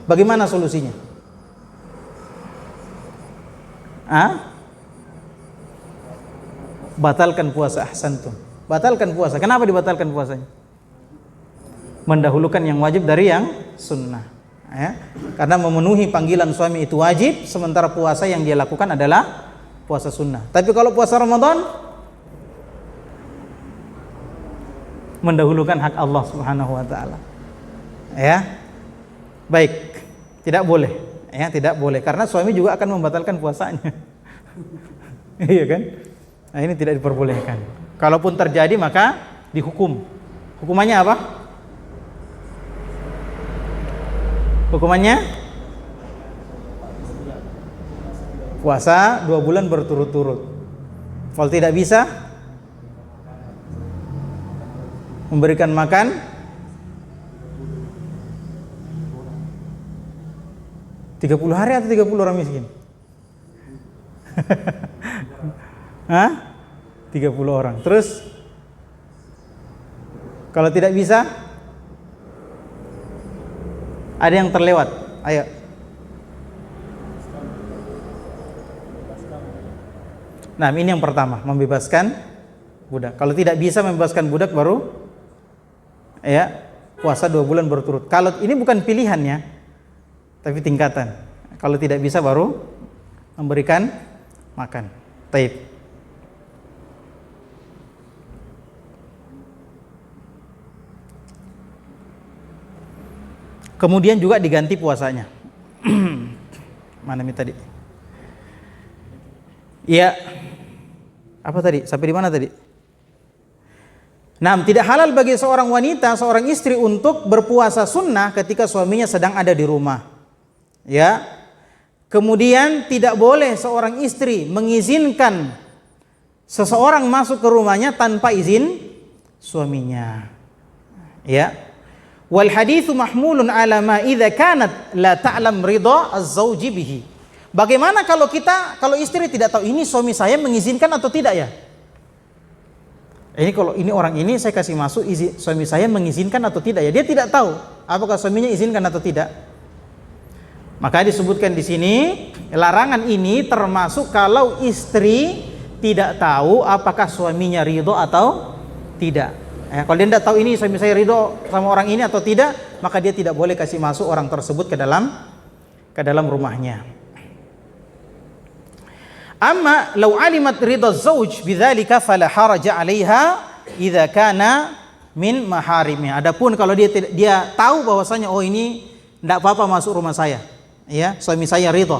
bagaimana solusinya? Batalkan puasa, ahsantum. Batalkan puasa. Kenapa dibatalkan puasanya? Mendahulukan yang wajib dari yang sunnah. Ya, karena memenuhi panggilan suami itu wajib, sementara puasa yang dia lakukan adalah puasa sunnah. Tapi kalau puasa Ramadan, mendahulukan hak Allah Subhanahu wa taala. Ya. Baik, tidak boleh. Ya, tidak boleh karena suami juga akan membatalkan puasanya. Iya kan? Nah, ini tidak diperbolehkan. Kalaupun terjadi maka dihukum. Hukumannya apa? Hukumannya puasa 2 bulan berturut-turut. Kalau tidak bisa, memberikan makan 30 hari atau 30 orang miskin? 30 orang. Terus kalau tidak bisa, ada yang terlewat. Ayo. Nah, ini yang pertama, membebaskan budak. Kalau tidak bisa membebaskan budak, baru ya puasa 2 bulan berturut. Kalau ini bukan pilihannya, tapi tingkatan. Kalau tidak bisa, baru memberikan makan. Taib. Kemudian juga diganti puasanya. Mana nih tadi? Iya. Apa tadi? Sampai di mana tadi? Nah, tidak halal bagi seorang wanita, seorang istri untuk berpuasa sunnah ketika suaminya sedang ada di rumah. Ya. Kemudian tidak boleh seorang istri mengizinkan seseorang masuk ke rumahnya tanpa izin suaminya. Ya. Wal haditsu mahmulun ala ma idza kanat la ta'lam ridha az-zawji bihi. Bagaimana kalau istri tidak tahu ini suami saya mengizinkan atau tidak ya? Ini kalau ini orang ini saya kasih masuk, suami saya mengizinkan atau tidak ya? Dia tidak tahu apakah suaminya izinkan atau tidak. Maka disebutkan di sini larangan ini termasuk kalau istri tidak tahu apakah suaminya ridho atau tidak. Kalau dia tidak tahu ini suami saya ridho sama orang ini atau tidak, maka dia tidak boleh kasih masuk orang tersebut ke dalam rumahnya. Amma law alimat ridha az-zawj bidzalika fala haraja 'alaiha idza kana min maharimi. Adapun kalau dia tahu bahwasanya oh ini tidak apa-apa masuk rumah saya, ya, suami saya ridho,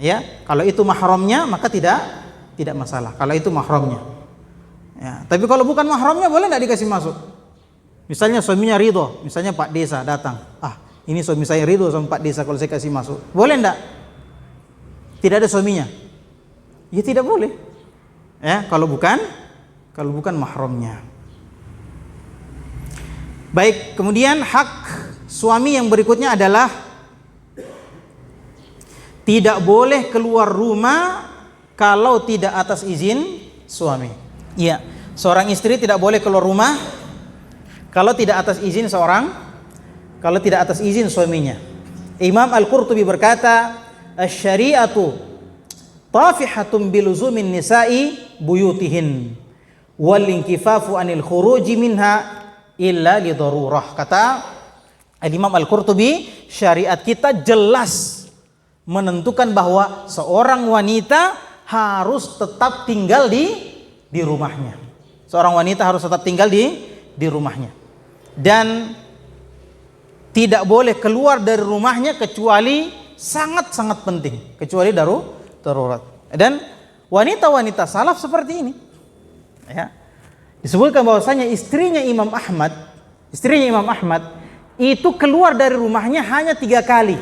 ya. Kalau itu mahramnya maka tidak tidak masalah. Kalau itu mahramnya. Ya, tapi kalau bukan mahramnya boleh nggak dikasih masuk? Misalnya suaminya ridho, misalnya Pak Desa datang. Ini suami saya ridho sama Pak Desa kalau saya kasih masuk. Boleh nggak? Tidak ada suaminya. Ya tidak boleh. Ya, kalau bukan mahramnya. Baik, kemudian hak suami yang berikutnya adalah tidak boleh keluar rumah kalau tidak atas izin suami. Iya, seorang istri tidak boleh keluar rumah kalau tidak atas izin suaminya. Imam Al-Qurtubi berkata, "Asy-syari'atu tafihatun biluzumin nisa'i buyutihin wal inkifafu anil khuruji minha illa li darurah." Kata Imam Al-Qurtubi, syariat kita jelas menentukan bahwa seorang wanita harus tetap tinggal di rumahnya. Seorang wanita harus tetap tinggal di rumahnya. Dan tidak boleh keluar dari rumahnya kecuali sangat-sangat penting, kecuali darurat. Dan wanita-wanita salaf seperti ini. Ya. Disebutkan bahwasanya istrinya Imam Ahmad itu keluar dari rumahnya hanya 3 kali.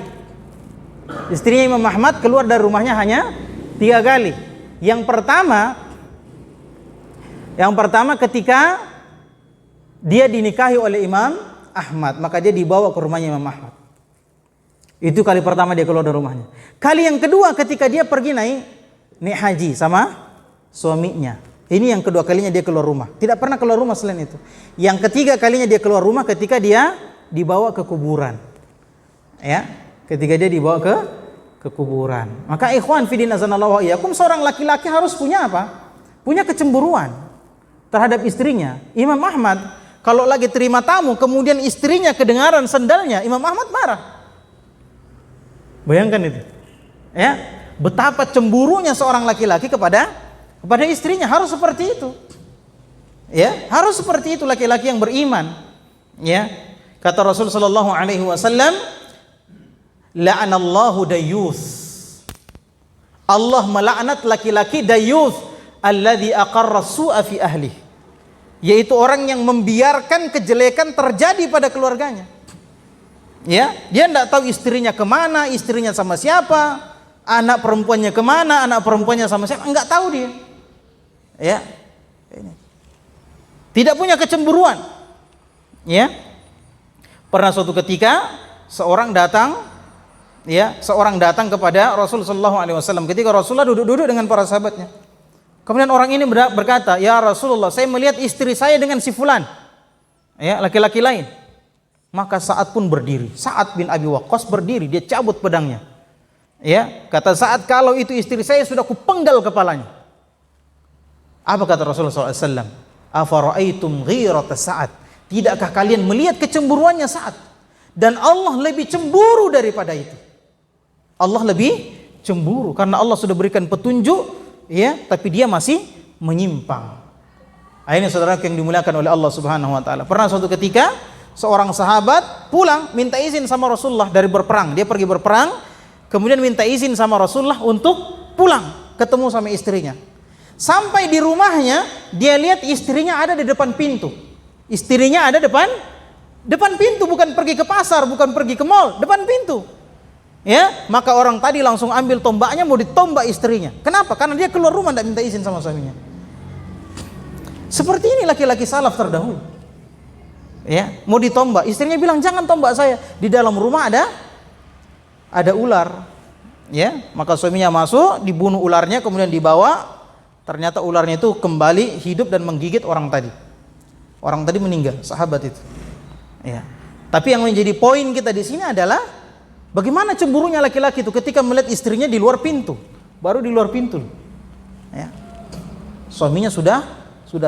Istrinya Imam Ahmad keluar dari rumahnya hanya 3 kali. Yang pertama ketika dia dinikahi oleh Imam Ahmad, maka dia dibawa ke rumahnya Imam Ahmad. Itu kali pertama dia keluar dari rumahnya. Kali yang kedua ketika dia pergi naik haji sama suaminya. Ini yang kedua kalinya dia keluar rumah. Tidak pernah keluar rumah selain itu. Yang ketiga kalinya dia keluar rumah ketika dia dibawa ke kuburan. Ya, ketika dia dibawa ke kuburan. Maka ikhwan fillah azanallahu wa iyyakum, seorang laki-laki harus punya apa? Punya kecemburuan terhadap istrinya. Imam Ahmad kalau lagi terima tamu kemudian istrinya kedengaran sendalnya, Imam Ahmad marah. Bayangkan itu. Ya, betapa cemburunya seorang laki-laki kepada istrinya. Harus seperti itu. Ya, harus seperti itu laki-laki yang beriman. Ya. Kata Rasul sallallahu alaihi wasallam, la'anallahu dayyuth. Allah melaknat laki-laki dayyuth alladzi aqarra su'a fi ahli. Yaitu orang yang membiarkan kejelekan terjadi pada keluarganya. Ya, dia tidak tahu istrinya kemana, istrinya sama siapa, anak perempuannya kemana, anak perempuannya sama siapa, enggak tahu dia. Ya, ini. Tidak punya kecemburuan. Ya, pernah suatu ketika seorang datang kepada Rasul sallallahu alaihi wasallam ketika Rasulullah duduk-duduk dengan para sahabatnya. Kemudian orang ini berkata, "Ya Rasulullah, saya melihat istri saya dengan si fulan." Ya, laki-laki lain. Maka Sa'ad pun berdiri. Sa'ad bin Abi Waqqas berdiri, dia cabut pedangnya. Ya, kata Sa'ad, "Kalau itu istri saya sudah kupenggal kepalanya." Apa kata Rasulullah SAW? "Afara'aitum ghirata Sa'ad?" Tidakkah kalian melihat kecemburuannya Sa'ad? Dan Allah lebih cemburu daripada itu. Allah lebih cemburu karena Allah sudah berikan petunjuk, ya, tapi dia masih menyimpang. Ini saudara yang dimuliakan oleh Allah Subhanahu wa taala. Pernah suatu ketika seorang sahabat pulang minta izin sama Rasulullah dari berperang. Dia pergi berperang, kemudian minta izin sama Rasulullah untuk pulang ketemu sama istrinya. Sampai di rumahnya, dia lihat istrinya ada di depan pintu. Istrinya ada depan pintu, bukan pergi ke pasar, bukan pergi ke mall, depan pintu. Ya, maka orang tadi langsung ambil tombaknya mau ditombak istrinya. Kenapa? Karena dia keluar rumah tidak minta izin sama suaminya. Seperti ini laki-laki salaf terdahulu. Ya, mau ditombak, istrinya bilang, "Jangan tombak saya. Di dalam rumah ada ular." Ya, maka suaminya masuk, dibunuh ularnya, kemudian dibawa. Ternyata ularnya itu kembali hidup dan menggigit orang tadi. Orang tadi meninggal, sahabat itu. Ya. Tapi yang menjadi poin kita di sini adalah bagaimana cemburunya laki-laki itu ketika melihat istrinya di luar pintu. Baru di luar pintu. Ya. Suaminya sudah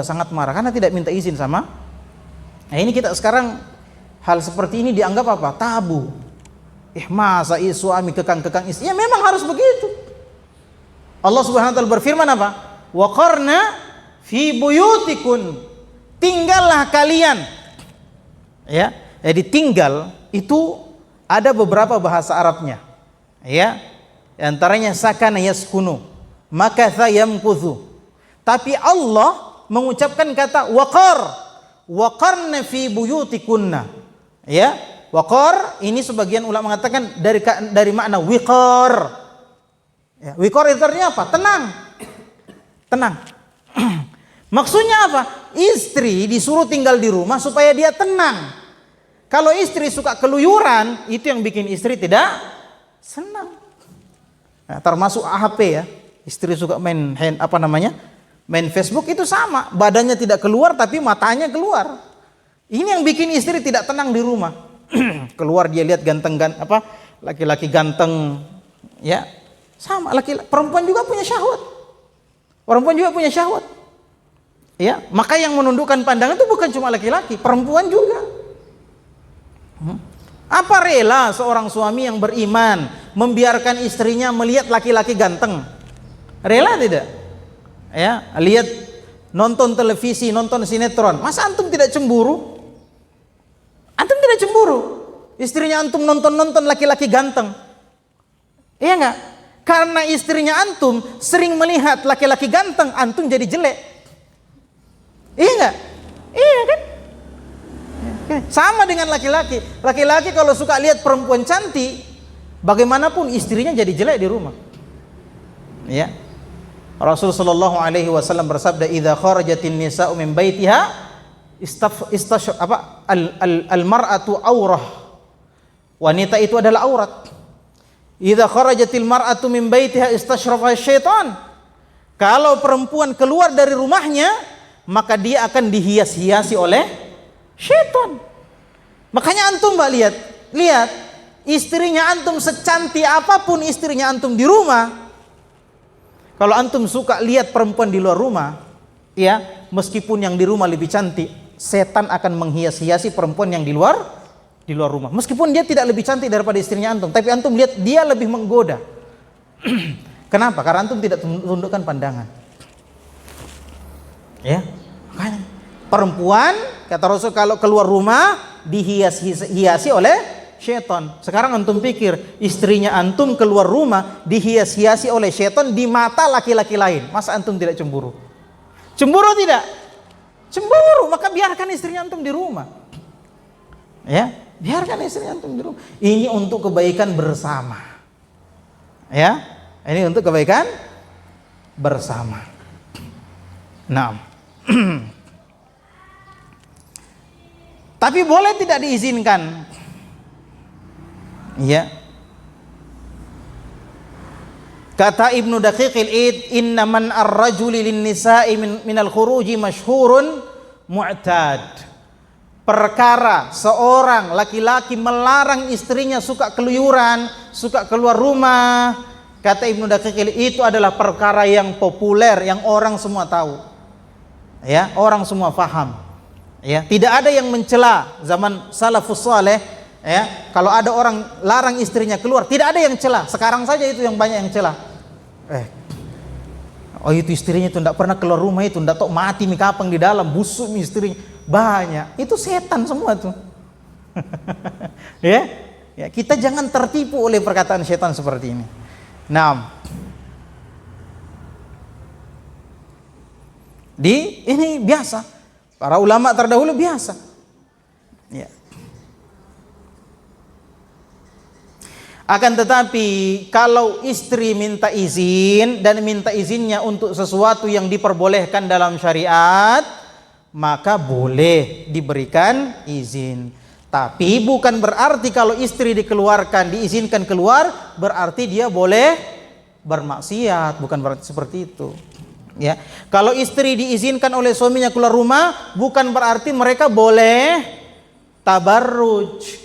sangat marah karena tidak minta izin sama. Nah, ini kita sekarang hal seperti ini dianggap apa? Tabu. Masa suami kekang-kekang istri? Ya memang harus begitu. Allah Subhanahu wa taala berfirman apa? Wa qarna fi buyutikun. Tinggallah kalian. Ya, jadi tinggal itu ada beberapa bahasa Arabnya. Ya. Antaranya sakana yaskunu. makatha yamkuthu. Tapi Allah mengucapkan kata waqar, waqarna fi buyutikunna. Ya, waqar ini sebagian ulama mengatakan dari makna wiqar. Ya, wiqar itu artinya apa? Tenang. Tenang. Maksudnya apa? Istri disuruh tinggal di rumah supaya dia tenang. Kalau istri suka keluyuran, itu yang bikin istri tidak senang. Nah, termasuk HP ya. Istri suka main main Facebook, itu sama. Badannya tidak keluar tapi matanya keluar. Ini yang bikin istri tidak tenang di rumah. Keluar dia lihat laki-laki ganteng, ya. Sama, perempuan juga punya syahwat. Perempuan juga punya syahwat. Ya, maka yang menundukkan pandangan itu bukan cuma laki-laki, perempuan juga. Apa rela seorang suami yang beriman membiarkan istrinya melihat laki-laki ganteng? Rela tidak? Ya, lihat nonton televisi, nonton sinetron. Masa antum tidak cemburu? Antum tidak cemburu? Istrinya antum nonton laki-laki ganteng. Iya enggak? Karena istrinya antum sering melihat laki-laki ganteng, antum jadi jelek. Iya enggak? Iya kan? Sama dengan laki-laki. Laki-laki kalau suka lihat perempuan cantik, bagaimanapun istrinya jadi jelek di rumah. Ya. Rasul sallallahu alaihi wasallam bersabda, "Idza kharajatin nisa'u min baitiha al-mar'atu aurah." Wanita itu adalah aurat. Idza kharajatil mar'atu min baitiha istashrafa syaitan. Kalau perempuan keluar dari rumahnya, maka dia akan dihias-hiasi oleh syaitan. Makanya antum mbak lihat istrinya antum secantik apapun istrinya antum di rumah, kalau antum suka lihat perempuan di luar rumah, ya meskipun yang di rumah lebih cantik, setan akan menghias-hiasi perempuan yang di luar rumah. Meskipun dia tidak lebih cantik daripada istrinya antum, tapi antum lihat dia lebih menggoda. Kenapa? Karena antum tidak tundukkan pandangan. Ya, makanya perempuan kata Rasul kalau keluar rumah dihias-hiasi oleh syaitan. Sekarang antum pikir istrinya antum keluar rumah dihias-hiasi oleh syaitan di mata laki-laki lain. Masa antum tidak cemburu? Cemburu tidak? Cemburu, maka biarkan istrinya antum di rumah. Ya, biarkan istrinya antum di rumah. Ini untuk kebaikan bersama. Ya, ini untuk kebaikan bersama. Nah. Tapi boleh tidak diizinkan? Ya. Kata Ibnu Daqiqil Id, "Inna man ar-rajuli lin-nisa'i minal khuruji masyhurun mu'tad." Perkara seorang laki-laki melarang istrinya suka keluyuran, suka keluar rumah, kata Ibnu Daqiqil itu adalah perkara yang populer, yang orang semua tahu. Ya, orang semua paham. Ya, tidak ada yang mencela zaman salafus saleh. Ya, kalau ada orang larang istrinya keluar, tidak ada yang cela. Sekarang saja itu yang banyak yang cela. Oh itu istrinya itu tidak pernah keluar rumah, itu tidak tahu mati mi kapang di dalam, busuk mi istrinya. Banyak. Itu setan semua tuh. Ya, ya, kita jangan tertipu oleh perkataan setan seperti ini. Nah, ini biasa. Para ulama terdahulu biasa. Ya. Akan tetapi kalau istri minta izin dan minta izinnya untuk sesuatu yang diperbolehkan dalam syariat, maka boleh diberikan izin. Tapi bukan berarti kalau istri dikeluarkan, diizinkan keluar, berarti dia boleh bermaksiat. Bukan berarti seperti itu. Ya, kalau istri diizinkan oleh suaminya keluar rumah, bukan berarti mereka boleh tabarruj.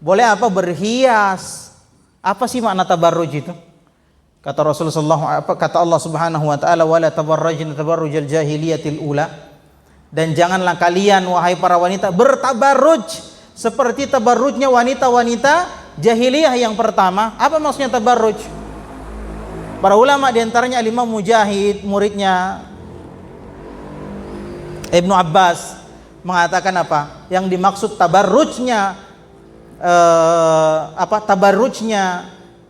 Boleh apa? Berhias. Apa sih makna tabarruj itu? Kata Rasulullah kata Allah Subhanahu wa taala, "Wala tabarrajna tabarrujal jahiliyatil ula." Dan janganlah kalian wahai para wanita bertabarruj seperti tabarrujnya wanita-wanita jahiliyah yang pertama. Apa maksudnya tabarruj? Para ulama diantaranya Imam Mujahid, muridnya Ibnu Abbas, mengatakan apa? Yang dimaksud tabarrujnya tabarrujnya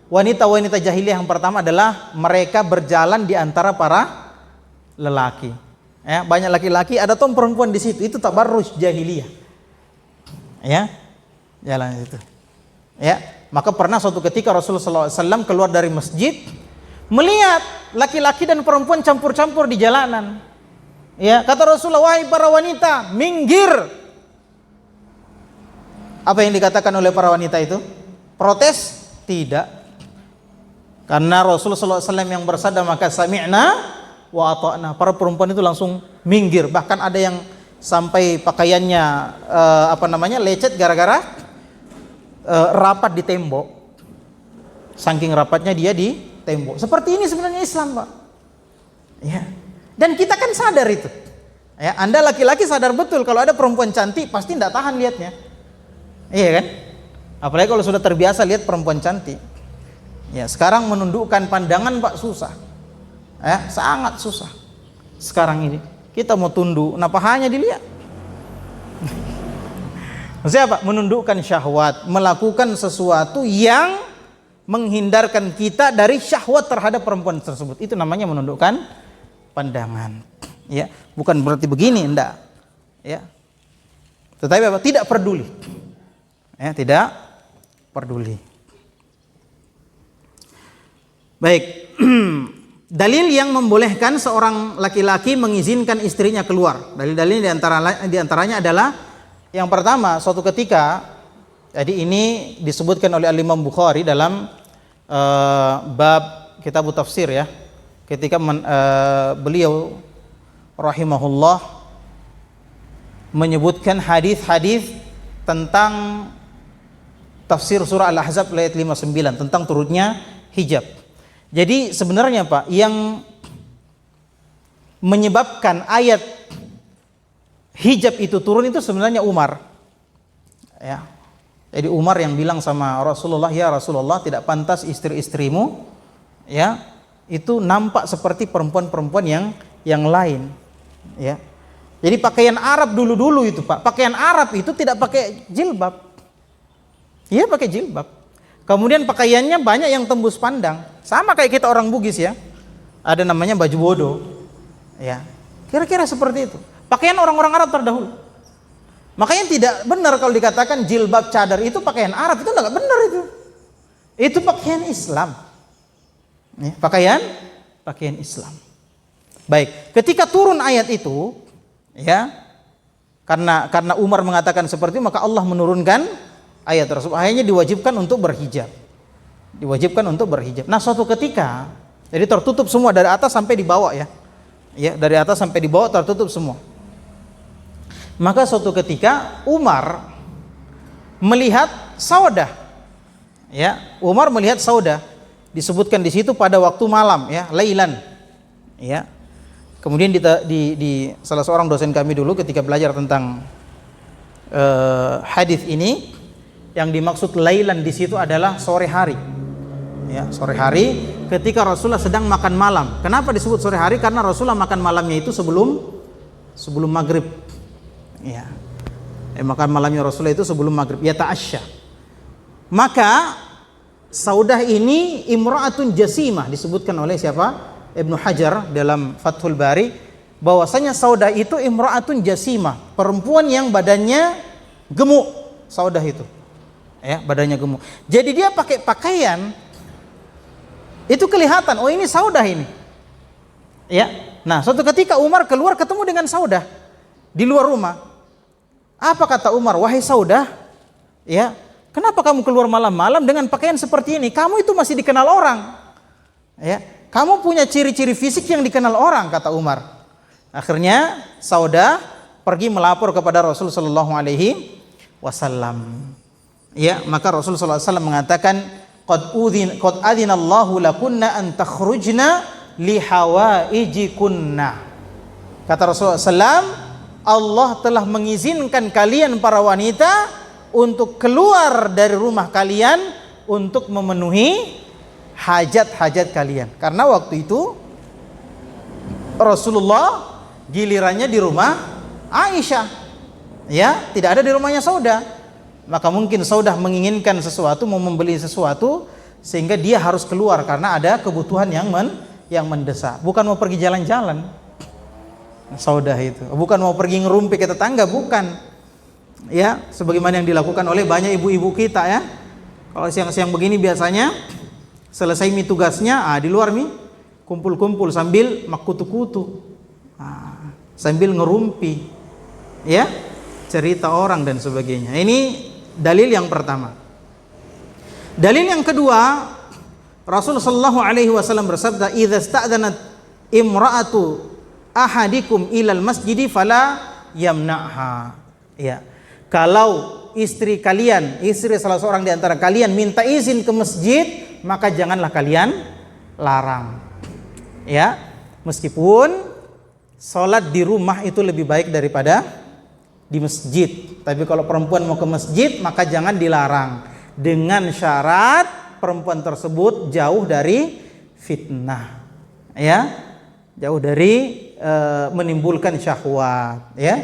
wanita-wanita jahiliyah yang pertama adalah mereka berjalan di antara para lelaki. Ya, banyak laki-laki, ada tuh perempuan di situ. Itu tabarruj jahiliyah. Ya, jalan itu. Ya, maka pernah suatu ketika Rasulullah SAW keluar dari masjid, melihat laki-laki dan perempuan campur-campur di jalanan. Ya, kata Rasulullah, wahai para wanita, minggir. Apa yang dikatakan oleh para wanita itu? Protes? Tidak. Karena Rasulullah SAW yang bersabda, maka sami'na wa ata'na. Para perempuan itu langsung minggir. Bahkan ada yang sampai pakaiannya lecet gara-gara rapat di tembok. Saking rapatnya dia di tembok. Seperti ini sebenarnya Islam, Pak. Ya. Dan kita kan sadar itu. Ya, Anda laki-laki sadar betul kalau ada perempuan cantik pasti tidak tahan lihatnya. Iya kan? Apalagi kalau sudah terbiasa lihat perempuan cantik. Ya, sekarang menundukkan pandangan, Pak, susah. Ya, sangat susah. Sekarang ini kita mau tunduk, kenapa hanya dilihat? Maksudnya apa? Menundukkan syahwat, melakukan sesuatu yang menghindarkan kita dari syahwat terhadap perempuan tersebut. Itu namanya menundukkan pandangan. Ya, bukan berarti begini, enggak. Ya. Tetapi apa? Tidak peduli. Ya, tidak peduli. Baik. Dalil yang membolehkan seorang laki-laki mengizinkan istrinya keluar. Dalil-dalil di antaranya adalah yang pertama, suatu ketika, jadi ini disebutkan oleh Al-Imam Bukhari dalam bab kitab tafsir ya. Ketika beliau rahimahullah menyebutkan hadis-hadis tentang tafsir surah Al-Ahzab ayat 59 tentang turunnya hijab. Jadi sebenarnya Pak, yang menyebabkan ayat hijab itu turun itu sebenarnya Umar. Ya. Jadi Umar yang bilang sama Rasulullah, ya Rasulullah, tidak pantas istri-istrimu ya itu nampak seperti perempuan-perempuan yang lain. Ya. Jadi pakaian Arab dulu-dulu itu Pak, pakaian Arab itu tidak pakai jilbab. Iya pakai jilbab. Kemudian pakaiannya banyak yang tembus pandang. Sama kayak kita orang Bugis ya. Ada namanya baju bodoh. Ya. Kira-kira seperti itu. Pakaian orang-orang Arab terdahulu. Makanya tidak benar kalau dikatakan jilbab cadar itu pakaian Arab. Itu enggak benar itu. Itu pakaian Islam. Ya, pakaian Islam. Baik, ketika turun ayat itu ya, karena Umar mengatakan seperti itu, maka Allah menurunkan ayat tersebut. Akhirnya diwajibkan untuk berhijab. Nah, suatu ketika jadi tertutup semua dari atas sampai di bawah ya. Ya, dari atas sampai di bawah tertutup semua. Maka suatu ketika Umar melihat Saudah. Ya, Umar melihat Saudah. Disebutkan di situ pada waktu malam ya, lailan. Ya. Kemudian di salah seorang dosen kami dulu ketika belajar tentang hadis ini, yang dimaksud lailan di situ adalah sore hari. Ya, sore hari ketika Rasulullah sedang makan malam. Kenapa disebut sore hari? Karena Rasulullah makan malamnya itu sebelum maghrib. Ya. Makan malamnya Rasulullah itu sebelum maghrib. Ya ta'asya. Maka Saudah ini imra'atun jasimah, disebutkan oleh siapa? Ibnu Hajar dalam Fathul Bari, bahwasanya Saudah itu imra'atun jasimah, perempuan yang badannya gemuk. Saudah itu ya, badannya gemuk. Jadi dia pakai pakaian itu kelihatan, oh ini Saudah ini. Ya. Nah, suatu ketika Umar keluar ketemu dengan Saudah di luar rumah. Apa kata Umar? Wahai Saudah, ya, kenapa kamu keluar malam-malam dengan pakaian seperti ini? Kamu itu masih dikenal orang. Ya, kamu punya ciri-ciri fisik yang dikenal orang, kata Umar. Akhirnya Saudah pergi melapor kepada Rasul sallallahu alaihi wasallam. Ya, maka Rasul sallallahu alaihi wasallam mengatakan, qad adzinallahu lakunna an takhrujna li hawaijikunna. Kata Rasulullah sallam, Allah telah mengizinkan kalian para wanita untuk keluar dari rumah kalian untuk memenuhi hajat-hajat kalian. Karena waktu itu Rasulullah gilirannya di rumah Aisyah. Ya, tidak ada di rumahnya Saudah. Maka mungkin Saudah menginginkan sesuatu, mau membeli sesuatu, sehingga dia harus keluar karena ada kebutuhan yang mendesak. Bukan mau pergi jalan-jalan, saudah itu. Bukan mau pergi ngerumpi ke tetangga, bukan. Ya, sebagaimana yang dilakukan oleh banyak ibu-ibu kita ya. Kalau siang-siang begini biasanya selesai tugasnya, di luar kumpul-kumpul sambil makutu-kutu, sambil ngerumpi, ya, cerita orang dan sebagainya. Ini dalil yang pertama. Dalil yang kedua, Rasulullah sallallahu alaihi wasallam bersabda, "Idza sta'dhanat imra'atu ahadikum ilal masjidi fala yamna'ha." Ya. Kalau istri salah seorang di antara kalian minta izin ke masjid, maka janganlah kalian larang. Ya. Meskipun salat di rumah itu lebih baik daripada di masjid. Tapi kalau perempuan mau ke masjid, maka jangan dilarang, dengan syarat perempuan tersebut jauh dari fitnah, ya, jauh dari menimbulkan syahwat, ya.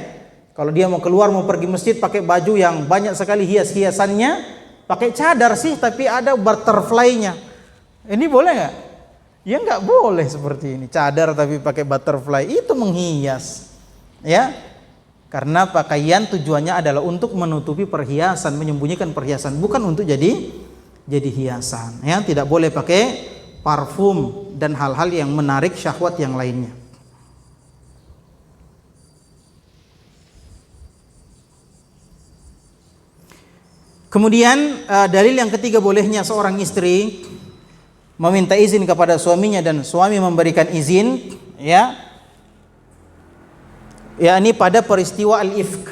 Kalau dia mau keluar, mau pergi masjid pakai baju yang banyak sekali hias-hiasannya, pakai cadar sih tapi ada butterfly-nya, ini boleh nggak? Ya nggak boleh seperti ini, cadar tapi pakai butterfly, itu menghias, ya. Karena pakaian tujuannya adalah untuk menutupi perhiasan, menyembunyikan perhiasan, bukan untuk jadi hiasan. Ya, tidak boleh pakai parfum dan hal-hal yang menarik syahwat yang lainnya. Kemudian dalil yang ketiga, bolehnya seorang istri meminta izin kepada suaminya dan suami memberikan izin, ya. Ya, ini pada peristiwa al-ifk.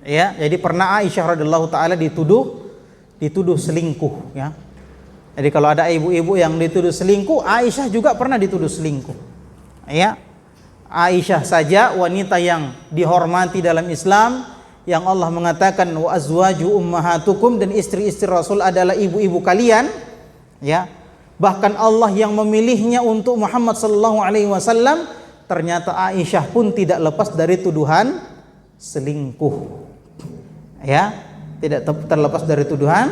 Ya, jadi pernah Aisyah radhiyallahu taala dituduh selingkuh, ya. Jadi kalau ada ibu-ibu yang dituduh selingkuh, Aisyah juga pernah dituduh selingkuh. Ya. Aisyah saja wanita yang dihormati dalam Islam, yang Allah mengatakan wa azwaju ummahatukum, dan istri-istri Rasul adalah ibu-ibu kalian, ya. Bahkan Allah yang memilihnya untuk Muhammad sallallahu alaihi wasallam, ternyata Aisyah pun tidak lepas dari tuduhan selingkuh. Ya, tidak terlepas dari tuduhan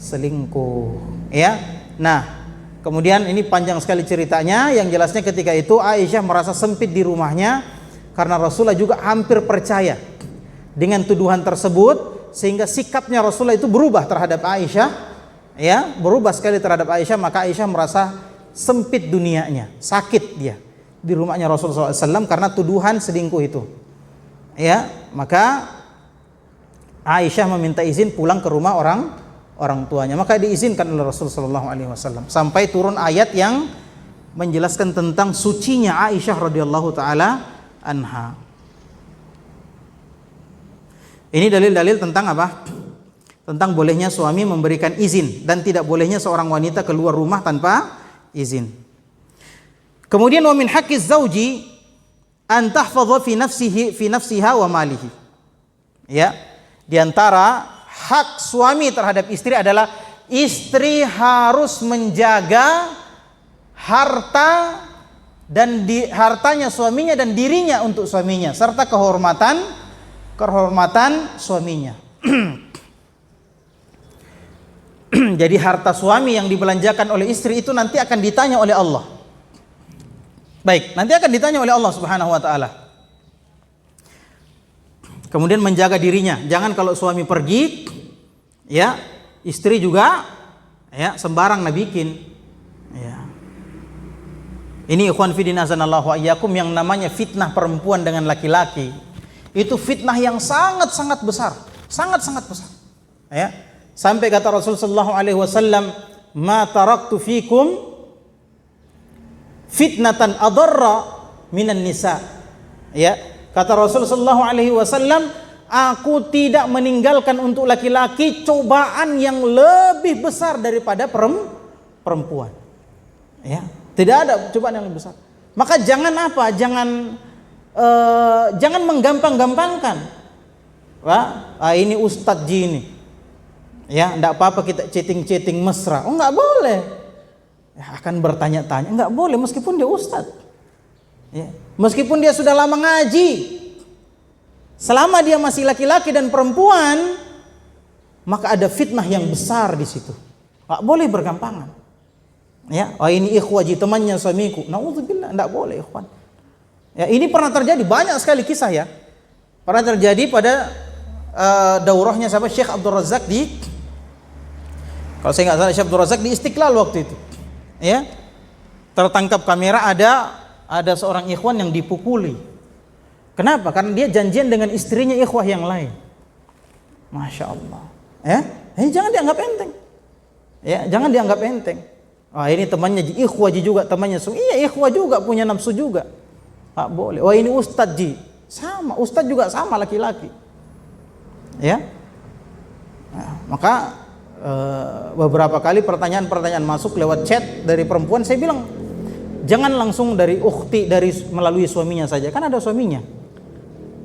selingkuh, ya. Nah, kemudian ini panjang sekali ceritanya, yang jelasnya ketika itu Aisyah merasa sempit di rumahnya karena Rasulullah juga hampir percaya dengan tuduhan tersebut, sehingga sikapnya Rasulullah itu berubah terhadap Aisyah, ya, berubah sekali terhadap Aisyah. Maka Aisyah merasa sempit dunianya, sakit dia di rumahnya Rasulullah SAW karena tuduhan selingkuh itu, ya. Maka Aisyah meminta izin pulang ke rumah orang tuanya, maka diizinkan oleh Rasulullah SAW, sampai turun ayat yang menjelaskan tentang sucinya Aisyah radhiyallahu taala anha. Ini dalil-dalil tentang apa? Tentang bolehnya suami memberikan izin dan tidak bolehnya seorang wanita keluar rumah tanpa izin. Kemudian wa min haqqiz zauji an tahfadha fi nafsiha wa malihi. Ya, di antara hak suami terhadap istri adalah istri harus menjaga harta dan hartanya suaminya dan dirinya untuk suaminya, serta kehormatan suaminya. Jadi harta suami yang dibelanjakan oleh istri itu nanti akan ditanya oleh Allah. Baik, nanti akan ditanya oleh Allah Subhanahu wa taala. Kemudian menjaga dirinya, jangan kalau suami pergi, ya, istri juga, ya, sembarang bikin. Ya. Ini ikhwan fillah azanallahu wa iyyakum, yang namanya fitnah perempuan dengan laki-laki. Itu fitnah yang sangat-sangat besar, sangat-sangat besar. Ya. Sampai kata Rasulullah sallallahu alaihi wasallam, "Ma taraktu fikum fitnatan adarra minan nisa." Ya, kata Rasulullah sallallahu alaihi wasallam, aku tidak meninggalkan untuk laki-laki cobaan yang lebih besar daripada perempuan. Ya, tidak ada cobaan yang lebih besar. Maka jangan apa? Jangan menggampang-gampangkan. Wah, ini Ustadz Ji ini. Ya, enggak apa-apa kita chatting-chatting mesra. Oh, enggak boleh. Ya, akan bertanya-tanya, enggak boleh meskipun dia ustadz. Ya, meskipun dia sudah lama ngaji. Selama dia masih laki-laki dan perempuan, maka ada fitnah yang besar di situ. Nggak boleh bergampangan. Ya, oh ini ikhwaji temannya suamiku. Nauzubillah, enggak boleh ikhwan. Ya, ini pernah terjadi banyak sekali kisah ya. Pernah terjadi pada daurahnya siapa? Syekh Abdul Razak di, kalau saya nggak salah Syekh Abdul Razak di Istiqlal waktu itu. Ya. Tertangkap kamera ada seorang ikhwan yang dipukuli. Kenapa? Karena dia janjian dengan istrinya ikhwah yang lain. Masya Allah. Ya, jangan dianggap enteng. Ya, jangan dianggap enteng. Wah, ini temannya ikhwah juga, temannya iya ikhwah juga, punya nafsu juga. Tak boleh. Wah, ini ustadz ji. Sama, ustadz juga sama laki-laki. Ya. Nah, maka beberapa kali pertanyaan-pertanyaan masuk lewat chat dari perempuan, saya bilang jangan langsung dari ukhti, dari melalui suaminya saja. Kan ada suaminya.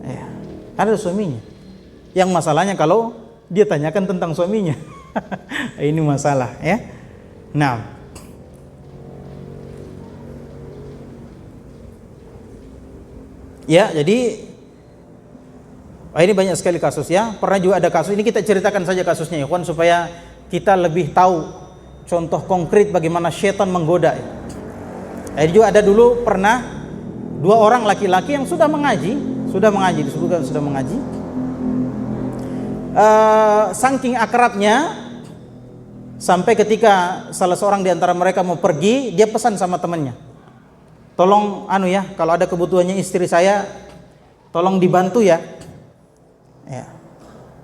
Ya, ada suaminya. Yang masalahnya kalau dia tanyakan tentang suaminya. Ini masalah, ya. Nah, ya, jadi ini banyak sekali kasus ya. Pernah juga ada kasus, ini kita ceritakan saja kasusnya ya kawan, supaya kita lebih tahu contoh konkret bagaimana syaitan menggoda. Jadi juga ada dulu pernah 2 orang laki-laki yang sudah mengaji, disebutkan sudah mengaji. Saking akrabnya sampai ketika salah seorang di antara mereka mau pergi, dia pesan sama temannya, tolong ya, kalau ada kebutuhannya istri saya tolong dibantu ya. Ya.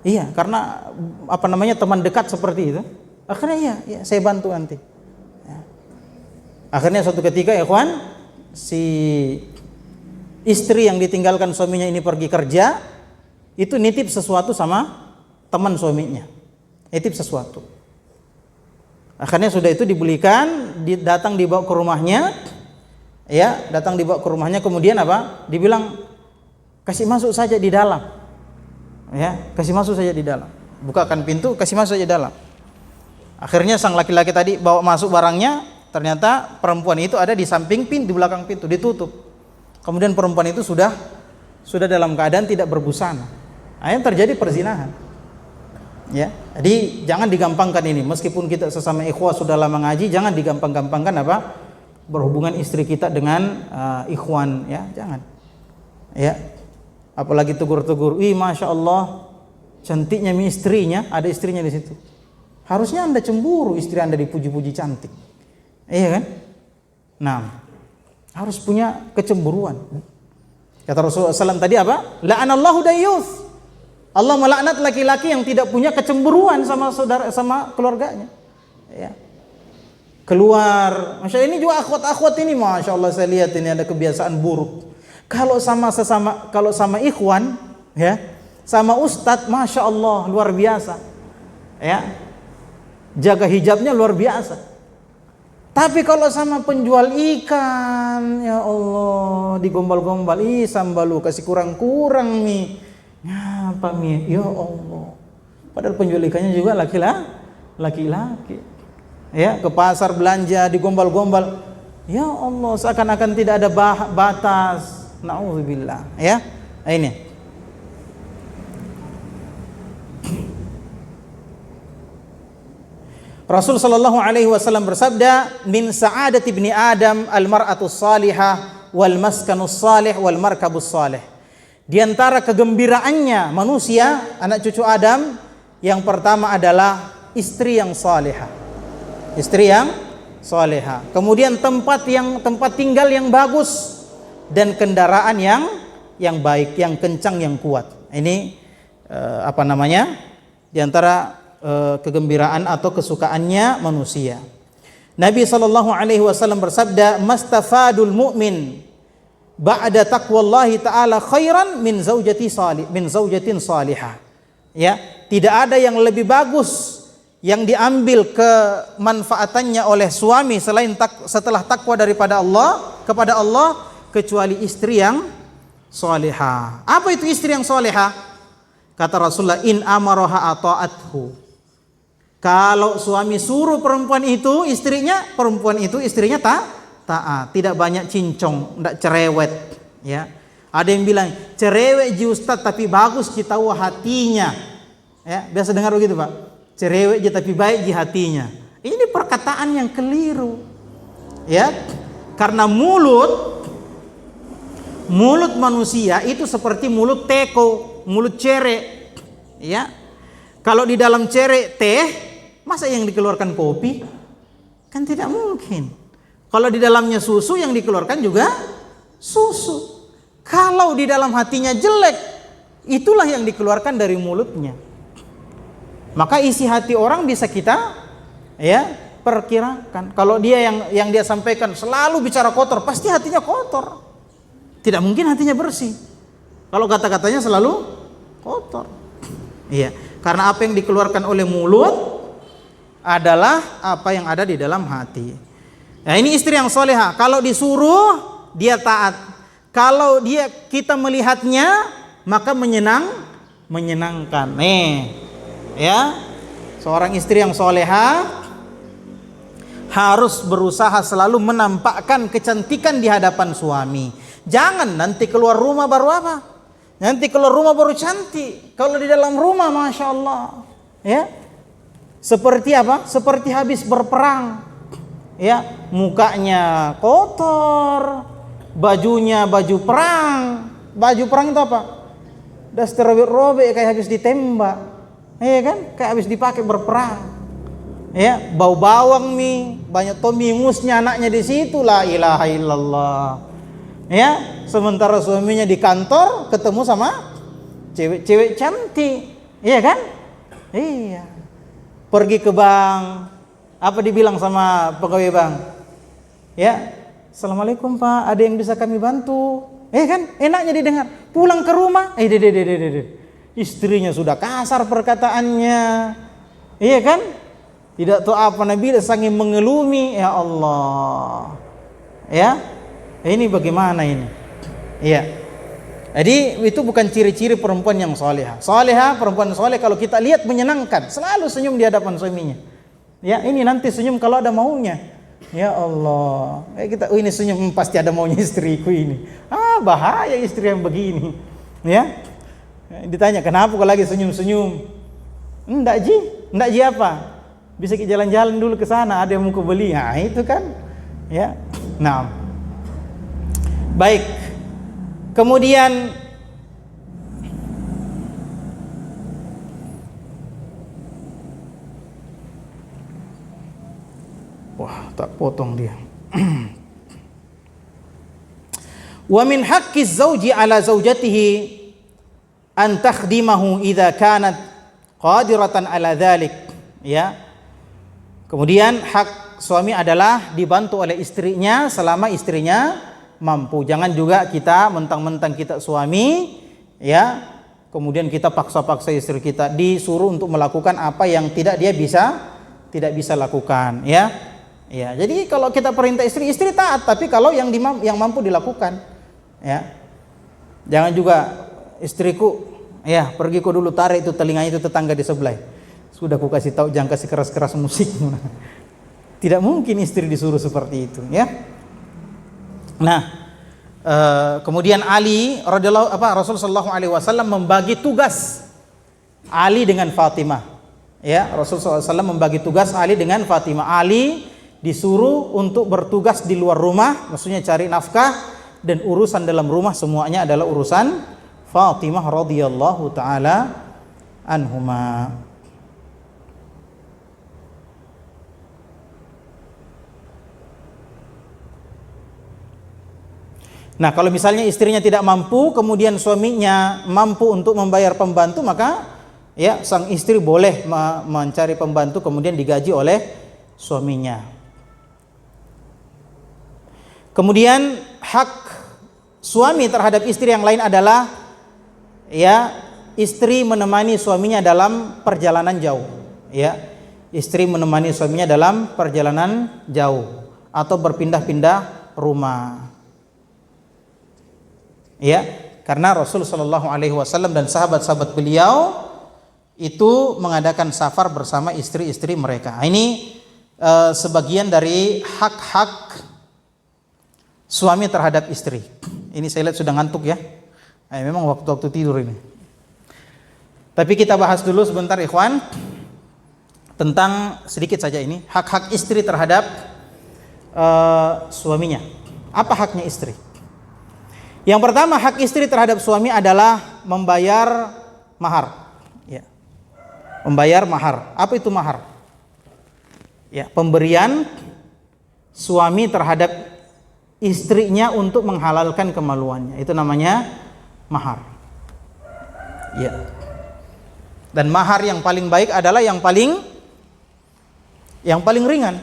Iya, karena teman dekat seperti itu. Akhirnya iya saya bantu nanti. Ya. Akhirnya suatu ketika ya kawan, si istri yang ditinggalkan suaminya ini pergi kerja, itu nitip sesuatu sama teman suaminya. Nitip sesuatu. Akhirnya sudah itu dibelikan, datang dibawa ke rumahnya. Ya, datang dibawa ke rumahnya, kemudian dibilang kasih masuk saja di dalam. Ya, kasih masuk saja di dalam. Bukakan pintu, kasih masuk saja di dalam. Akhirnya sang laki-laki tadi bawa masuk barangnya, ternyata perempuan itu ada di samping pintu, di belakang pintu, ditutup. Kemudian perempuan itu sudah dalam keadaan tidak berbusana. Akhirnya terjadi perzinahan. Ya, jadi jangan digampangkan ini. Meskipun kita sesama ikhwah sudah lama ngaji, jangan digampang-gampangkan berhubungan istri kita dengan ikhwan, ya, jangan. Ya. Apalagi tegur-tegur, Masya Allah, cantiknya istrinya, ada istrinya di situ. Harusnya Anda cemburu istri Anda dipuji-puji cantik. Iya kan? Nah, harus punya kecemburuan. Kata Rasulullah SAW tadi La'anallahu dayyuth. Allah melaknat laki-laki yang tidak punya kecemburuan sama keluarganya. Ya. Keluar, Masya Allah, ini juga akhwat-akhwat ini, Masya Allah saya lihat ini ada kebiasaan buruk. Kalau sama ikhwan, ya, sama ustadz, Masya Allah luar biasa, ya, jaga hijabnya luar biasa. Tapi kalau sama penjual ikan, ya Allah, digombal-gombal, sambalu kasih kurang-kurang nih. Ya, apa mi? Ya Allah. Padahal penjual ikannya juga laki-laki. Ya, ke pasar belanja digombal-gombal. Ya Allah, seakan-akan tidak ada batas. Nauzubillah, ya. Ini. Rasul sallallahu alaihi wasallam bersabda, "Min sa'adat ibni Adam al-mar'atus salihah wal maskanus salih wal markabus salih." Di antara kegembiraannya manusia, anak cucu Adam, yang pertama adalah istri yang salihah. Istri yang salihah. Kemudian tempat tinggal yang bagus dan kendaraan yang baik, yang kencang, yang kuat. Ini di antara kegembiraan atau kesukaannya manusia. Nabi sallallahu alaihi wasallam bersabda, "Mastafadul mu'min ba'da taqwallahi ta'ala khairan min zaujatin salihah." Ya, tidak ada yang lebih bagus yang diambil kemanfaatannya oleh suami setelah takwa kepada Allah kecuali istri yang salihah. Apa itu istri yang salihah? Kata Rasulullah, in amaraha ata'athu. Kalau suami suruh perempuan itu istrinya taat, tidak banyak cincong, tidak cerewet, ya. Ada yang bilang cerewet ji Ustaz tapi bagus kita hatinya. Ya, biasa dengar begitu, Pak. Cerewet ji tapi baik ji hatinya. Ini Ini perkataan yang keliru. Ya. Karena mulut manusia itu seperti mulut teko, mulut cere. Ya. Kalau di dalam cere teh, masa yang dikeluarkan kopi? Kan tidak mungkin. Kalau di dalamnya susu, yang dikeluarkan juga susu. Kalau di dalam hatinya jelek, itulah yang dikeluarkan dari mulutnya. Maka isi hati orang bisa kita perkirakan. Kalau dia yang dia sampaikan selalu bicara kotor, pasti hatinya kotor. Tidak mungkin hatinya bersih. Kalau kata-katanya selalu kotor. Iya, karena apa yang dikeluarkan oleh mulut adalah apa yang ada di dalam hati. Nah, ini istri yang soleha. Kalau disuruh dia taat. Kalau kita melihatnya maka menyenangkan. Ya, seorang istri yang soleha harus berusaha selalu menampakkan kecantikan di hadapan suami. Jangan nanti keluar rumah baru apa? Nanti keluar rumah baru cantik. Kalau di dalam rumah, masya Allah, ya, seperti apa? Seperti habis berperang. Ya, mukanya kotor, bajunya baju perang. Baju perang itu apa? Daster robek kayak habis ditembak. Iya kan? Kayak habis dipakai berperang. Ya, bau bawang nih, banyak mingusnya anaknya di situ, la ilaha illallah. Ya, sementara suaminya di kantor ketemu sama cewek-cewek cantik, iya kan? Iya. Pergi ke bank, apa dibilang sama pegawai bank? Ya, assalamualaikum Pak, ada yang bisa kami bantu? Kan? Enaknya didengar. Pulang ke rumah, istrinya sudah kasar perkataannya, iya kan? Tidak tahu apa Nabi saking mengelumi, ya Allah. Ya. Ini bagaimana ini? Iya. Jadi itu bukan ciri-ciri perempuan yang soleha. Soleha, perempuan soleh kalau kita lihat menyenangkan, selalu senyum di hadapan suaminya. Ya, ini nanti senyum kalau ada maunya. Ya Allah. Ini senyum pasti ada maunya istriku ini. Bahaya istri yang begini. Ya. Ditanya, "Kenapa kok lagi senyum-senyum?" Enggak ji apa? Bisa kita jalan-jalan dulu ke sana, ada yang mau beli. Nah, itu kan. Ya. Nah. Baik. Kemudian tak potong dia. Wa min haqqi zauji ala zaujatihi an takhdimahu idza kanat qadiratan ala dzalik. Ya. Kemudian hak suami adalah dibantu oleh istrinya selama istrinya mampu. Jangan juga kita mentang-mentang kita suami, ya, kemudian kita paksa-paksa istri kita disuruh untuk melakukan apa yang tidak bisa lakukan, ya. Ya, jadi kalau kita perintah istri taat, tapi kalau yang mampu dilakukan, ya. Jangan juga istriku, ya, pergi kau dulu tarik itu telinganya itu tetangga di sebelah. Sudah ku kasih tahu jangan kasih keras-keras musik. Tidak mungkin istri disuruh seperti itu, ya. Nah, kemudian Ali Rasul sallallahu alaihi wasallam membagi tugas Ali dengan Fatimah. Ya, Rasul sallallahu alaihi wasallam membagi tugas Ali dengan Fatimah. Ali disuruh untuk bertugas di luar rumah, maksudnya cari nafkah, dan urusan dalam rumah semuanya adalah urusan Fatimah radhiyallahu taala anhuma. Nah, kalau misalnya istrinya tidak mampu, kemudian suaminya mampu untuk membayar pembantu, maka ya sang istri boleh mencari pembantu kemudian digaji oleh suaminya. Kemudian hak suami terhadap istri yang lain adalah ya istri menemani suaminya dalam perjalanan jauh, ya. Istri menemani suaminya dalam perjalanan jauh atau berpindah-pindah rumah. Ya, karena Rasul sallallahu alaihi wasallam dan sahabat-sahabat beliau itu mengadakan safar bersama istri-istri mereka. Ini sebagian dari hak-hak suami terhadap istri. Ini saya lihat sudah ngantuk ya. Memang waktu-waktu tidur ini. Tapi kita bahas dulu sebentar ikhwan tentang sedikit saja ini hak-hak istri terhadap suaminya. Apa haknya istri? Yang pertama, hak istri terhadap suami adalah membayar mahar. Ya. Membayar mahar. Apa itu mahar? Ya, pemberian suami terhadap istrinya untuk menghalalkan kemaluannya. Itu namanya mahar. Ya. Dan mahar yang paling baik adalah yang paling ringan.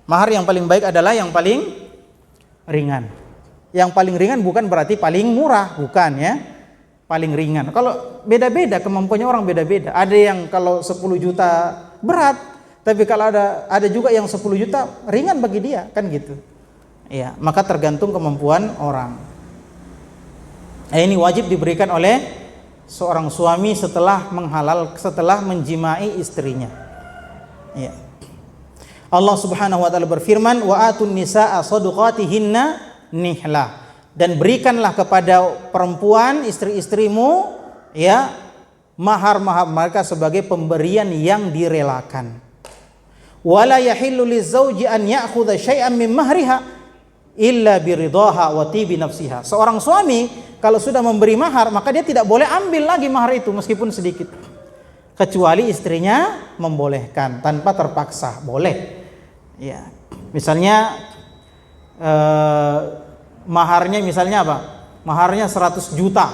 Mahar yang paling baik adalah yang paling ringan. Yang paling ringan bukan berarti paling murah, bukan ya. Paling ringan. Kalau beda-beda, kemampuannya orang beda-beda. Ada yang kalau 10 juta berat, tapi kalau ada juga yang 10 juta ringan bagi dia, kan gitu. Ya, maka tergantung kemampuan orang. Ini wajib diberikan oleh seorang suami setelah menjimai istrinya. Ya. Allah Subhanahu wa taala berfirman, "Wa atun nisaa shadaqatihinna nihla." Dan berikanlah kepada perempuan istri-istrimu ya mahar-mahar mereka sebagai pemberian yang direlakan. Wala yahillu lizauji an ya'khudha syai'an min mahriha illa biridhaha wa tibi nafsiha. Seorang suami kalau sudah memberi mahar, maka dia tidak boleh ambil lagi mahar itu meskipun sedikit. Kecuali istrinya membolehkan tanpa terpaksa, boleh. Ya. Misalnya maharnya misalnya apa? Maharnya 100 juta.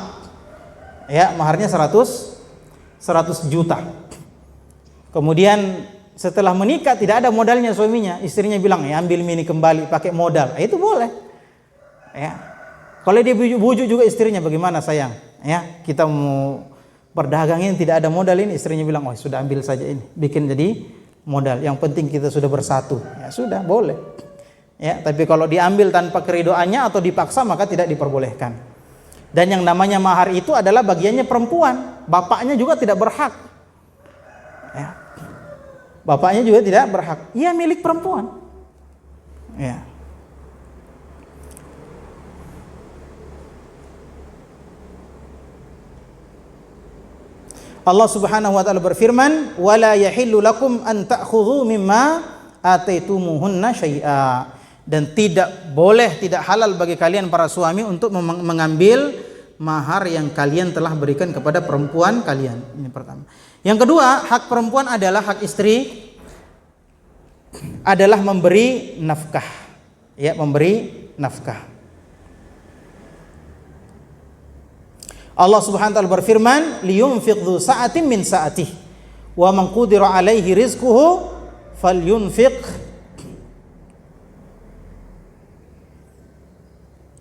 Ya, maharnya 100 juta. Kemudian setelah menikah tidak ada modalnya suaminya, istrinya bilang, "Ya, ambil ini kembali pakai modal." Itu boleh. Ya. Kalau dia bujuk juga istrinya, "Bagaimana sayang? Ya, kita mau berdagang ini tidak ada modal ini." Istrinya bilang, "Oh, sudah ambil saja ini, bikin jadi modal. Yang penting kita sudah bersatu." Ya sudah, boleh. Ya, tapi kalau diambil tanpa keridoannya atau dipaksa maka tidak diperbolehkan. Dan yang namanya mahar itu adalah bagiannya perempuan. Bapaknya juga tidak berhak. Ya. Bapaknya juga tidak berhak. Ia milik perempuan. Ya. Allah Subhanahu wa taala berfirman, "Wala yahillu lakum an ta'khudhu mimma ataitumuhunna syai'a." Dan tidak boleh, tidak halal bagi kalian para suami untuk mengambil mahar yang kalian telah berikan kepada perempuan kalian. Ini pertama. Yang kedua, hak perempuan adalah hak istri adalah memberi nafkah. Ya, memberi nafkah. Allah Subhanahu wa taala berfirman, "Liyunfiq dzu sa'atin min sa'atihi wa man qudira 'alaihi rizquhu falyunfiq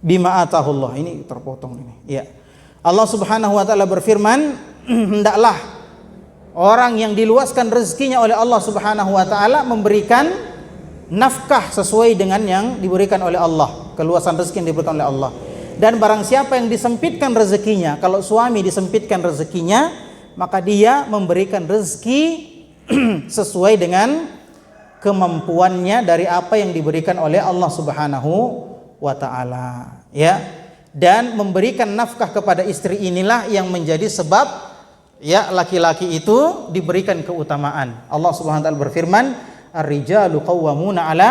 bima atahullah." Ini terpotong ini. Ya. Allah Subhanahu wa taala berfirman, hendaklah orang yang diluaskan rezekinya oleh Allah Subhanahu wa taala memberikan nafkah sesuai dengan yang diberikan oleh Allah, keluasan rezeki yang diberikan oleh Allah. Dan barang siapa yang disempitkan rezekinya, kalau suami disempitkan rezekinya, maka dia memberikan rezeki sesuai dengan kemampuannya dari apa yang diberikan oleh Allah Subhanahu wa taala. Ya. Dan memberikan nafkah kepada istri inilah yang menjadi sebab ya laki-laki itu diberikan keutamaan. Allah Subhanahu wa taala berfirman, "Ar-rijalu qawwamuna 'ala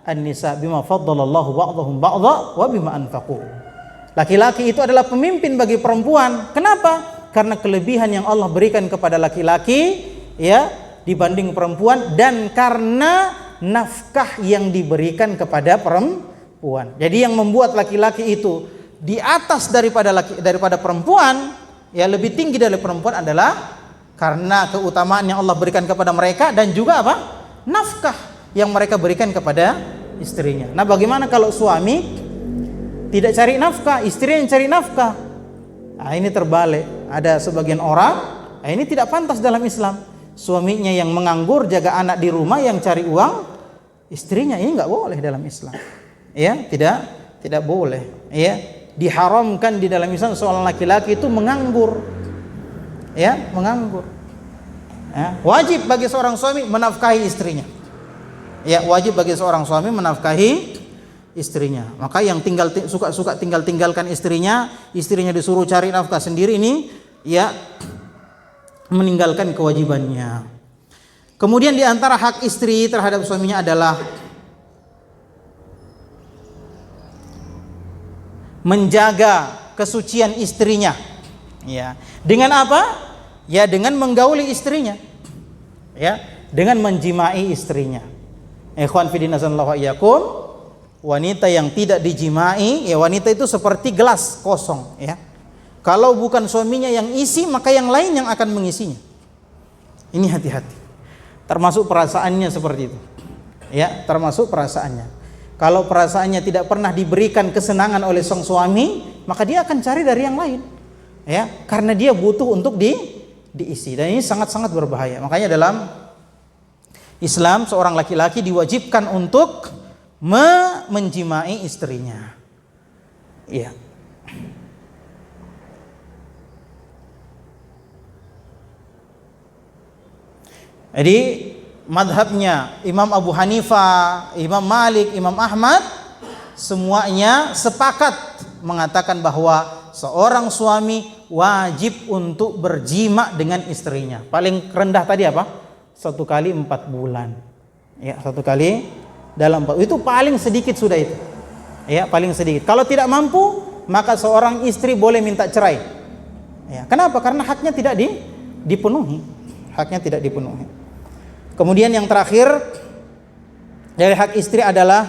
an-nisa bima faddalallahu ba'dahum ba'dha wa bima anfaqu." Laki-laki itu adalah pemimpin bagi perempuan. Kenapa? Karena kelebihan yang Allah berikan kepada laki-laki ya dibanding perempuan, dan karena nafkah yang diberikan kepada perempuan. Jadi yang membuat laki-laki itu di atas daripada perempuan, ya lebih tinggi dari perempuan adalah karena keutamaan yang Allah berikan kepada mereka, dan juga apa? Nafkah yang mereka berikan kepada istrinya. Nah, bagaimana kalau suami tidak cari nafkah, istri yang cari nafkah? Nah, ini terbalik. Ada sebagian orang, ini tidak pantas dalam Islam. Suaminya yang menganggur jaga anak di rumah, yang cari uang, istrinya, ini enggak boleh dalam Islam. Ya, tidak boleh. Ya, diharamkan di dalam Islam seorang laki-laki itu menganggur. Ya, menganggur. Ya, wajib bagi seorang suami menafkahi istrinya. Ya, wajib bagi seorang suami menafkahi istrinya. Maka yang suka tinggalkan istrinya disuruh cari nafkah sendiri, ini ya meninggalkan kewajibannya. Kemudian di antara hak istri terhadap suaminya adalah menjaga kesucian istrinya. Ya, dengan apa? Ya, dengan menggauli istrinya. Ya, dengan menjimai istrinya. Ikhwan fillah nazallahu wa iyyakum, wanita yang tidak dijimai, ya wanita itu seperti gelas kosong, ya. Kalau bukan suaminya yang isi, maka yang lain yang akan mengisinya. Ini hati-hati. Termasuk perasaannya seperti itu. Ya, termasuk perasaannya. Kalau perasaannya tidak pernah diberikan kesenangan oleh sang suami, maka dia akan cari dari yang lain. Ya, karena dia butuh untuk diisi, dan ini sangat-sangat berbahaya. Makanya dalam Islam seorang laki-laki diwajibkan untuk menjimai istrinya. Ya. Jadi madhabnya Imam Abu Hanifah, Imam Malik, Imam Ahmad, semuanya sepakat mengatakan bahwa seorang suami wajib untuk berjima dengan istrinya. Paling rendah tadi apa? 1 kali 4 bulan. Ya, 1 kali dalam 4. Itu paling sedikit sudah itu. Ya, paling sedikit. Kalau tidak mampu, maka seorang istri boleh minta cerai. Ya, kenapa? Karena haknya tidak dipenuhi. Haknya tidak dipenuhi. Kemudian yang terakhir dari hak istri adalah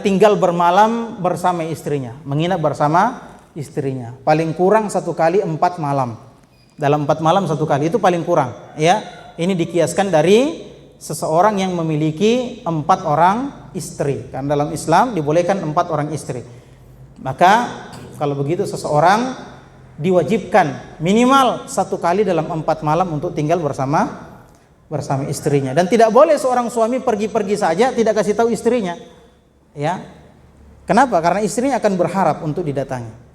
tinggal bermalam bersama istrinya, menginap bersama istrinya. Paling kurang 1 kali 4 malam. Dalam 4 malam 1 kali itu paling kurang. Ya, ini dikiaskan dari seseorang yang memiliki 4 orang istri. Karena dalam Islam dibolehkan 4 orang istri. Maka kalau begitu seseorang diwajibkan minimal 1 kali dalam 4 malam untuk tinggal bersama istrinya. Dan tidak boleh seorang suami pergi-pergi saja tidak kasih tahu istrinya. Ya. Kenapa? Karena istrinya akan berharap untuk didatangi.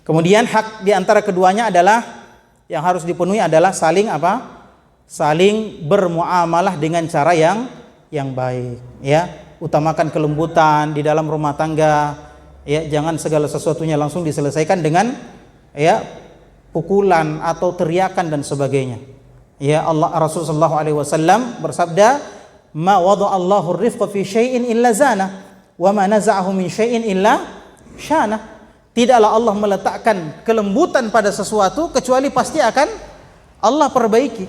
Kemudian hak di antara keduanya adalah yang harus dipenuhi adalah saling apa? Saling bermuamalah dengan cara yang baik, ya. Utamakan kelembutan di dalam rumah tangga, ya. Jangan segala sesuatunya langsung diselesaikan dengan ya pukulan atau teriakan dan sebagainya. Ya, Rasulullah SAW bersabda, "Ma wada'allahu ar-rifqa fi syai'in illa zana, wa ma naza'ahu min syai'in illa syana." Tidaklah Allah meletakkan kelembutan pada sesuatu kecuali pasti akan Allah perbaiki,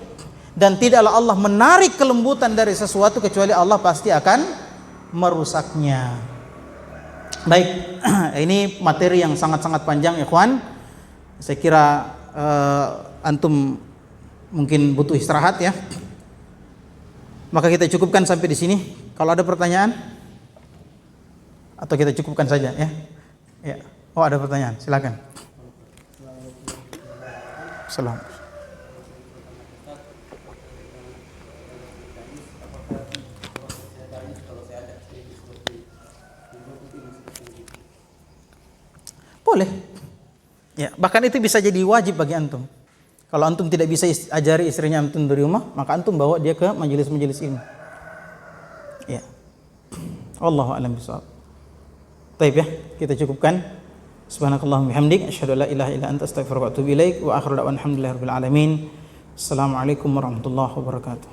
dan tidaklah Allah menarik kelembutan dari sesuatu kecuali Allah pasti akan merusaknya. Baik, ini materi yang sangat-sangat panjang, ikhwan. Saya kira antum mungkin butuh istirahat, ya. Maka kita cukupkan sampai di sini. Kalau ada pertanyaan, atau kita cukupkan saja, ya. Ya. Oh, ada pertanyaan, silakan. Salam. Boleh. Ya, bahkan itu bisa jadi wajib bagi antum. Kalau antum tidak bisa ajari istrinya antum dari rumah, maka antum bawa dia ke majelis-majelis ilmu. Ya. Wallahu a'lam bishawab. Baik, ya, kita cukupkan. Subhanakallahumma bihamdik asyhadu an la ilaha illa anta astaghfiruka wa atubu ilaik wa akhiru da'wana alhamdulillahirabbil alamin. Assalamualaikum warahmatullahi wabarakatuh.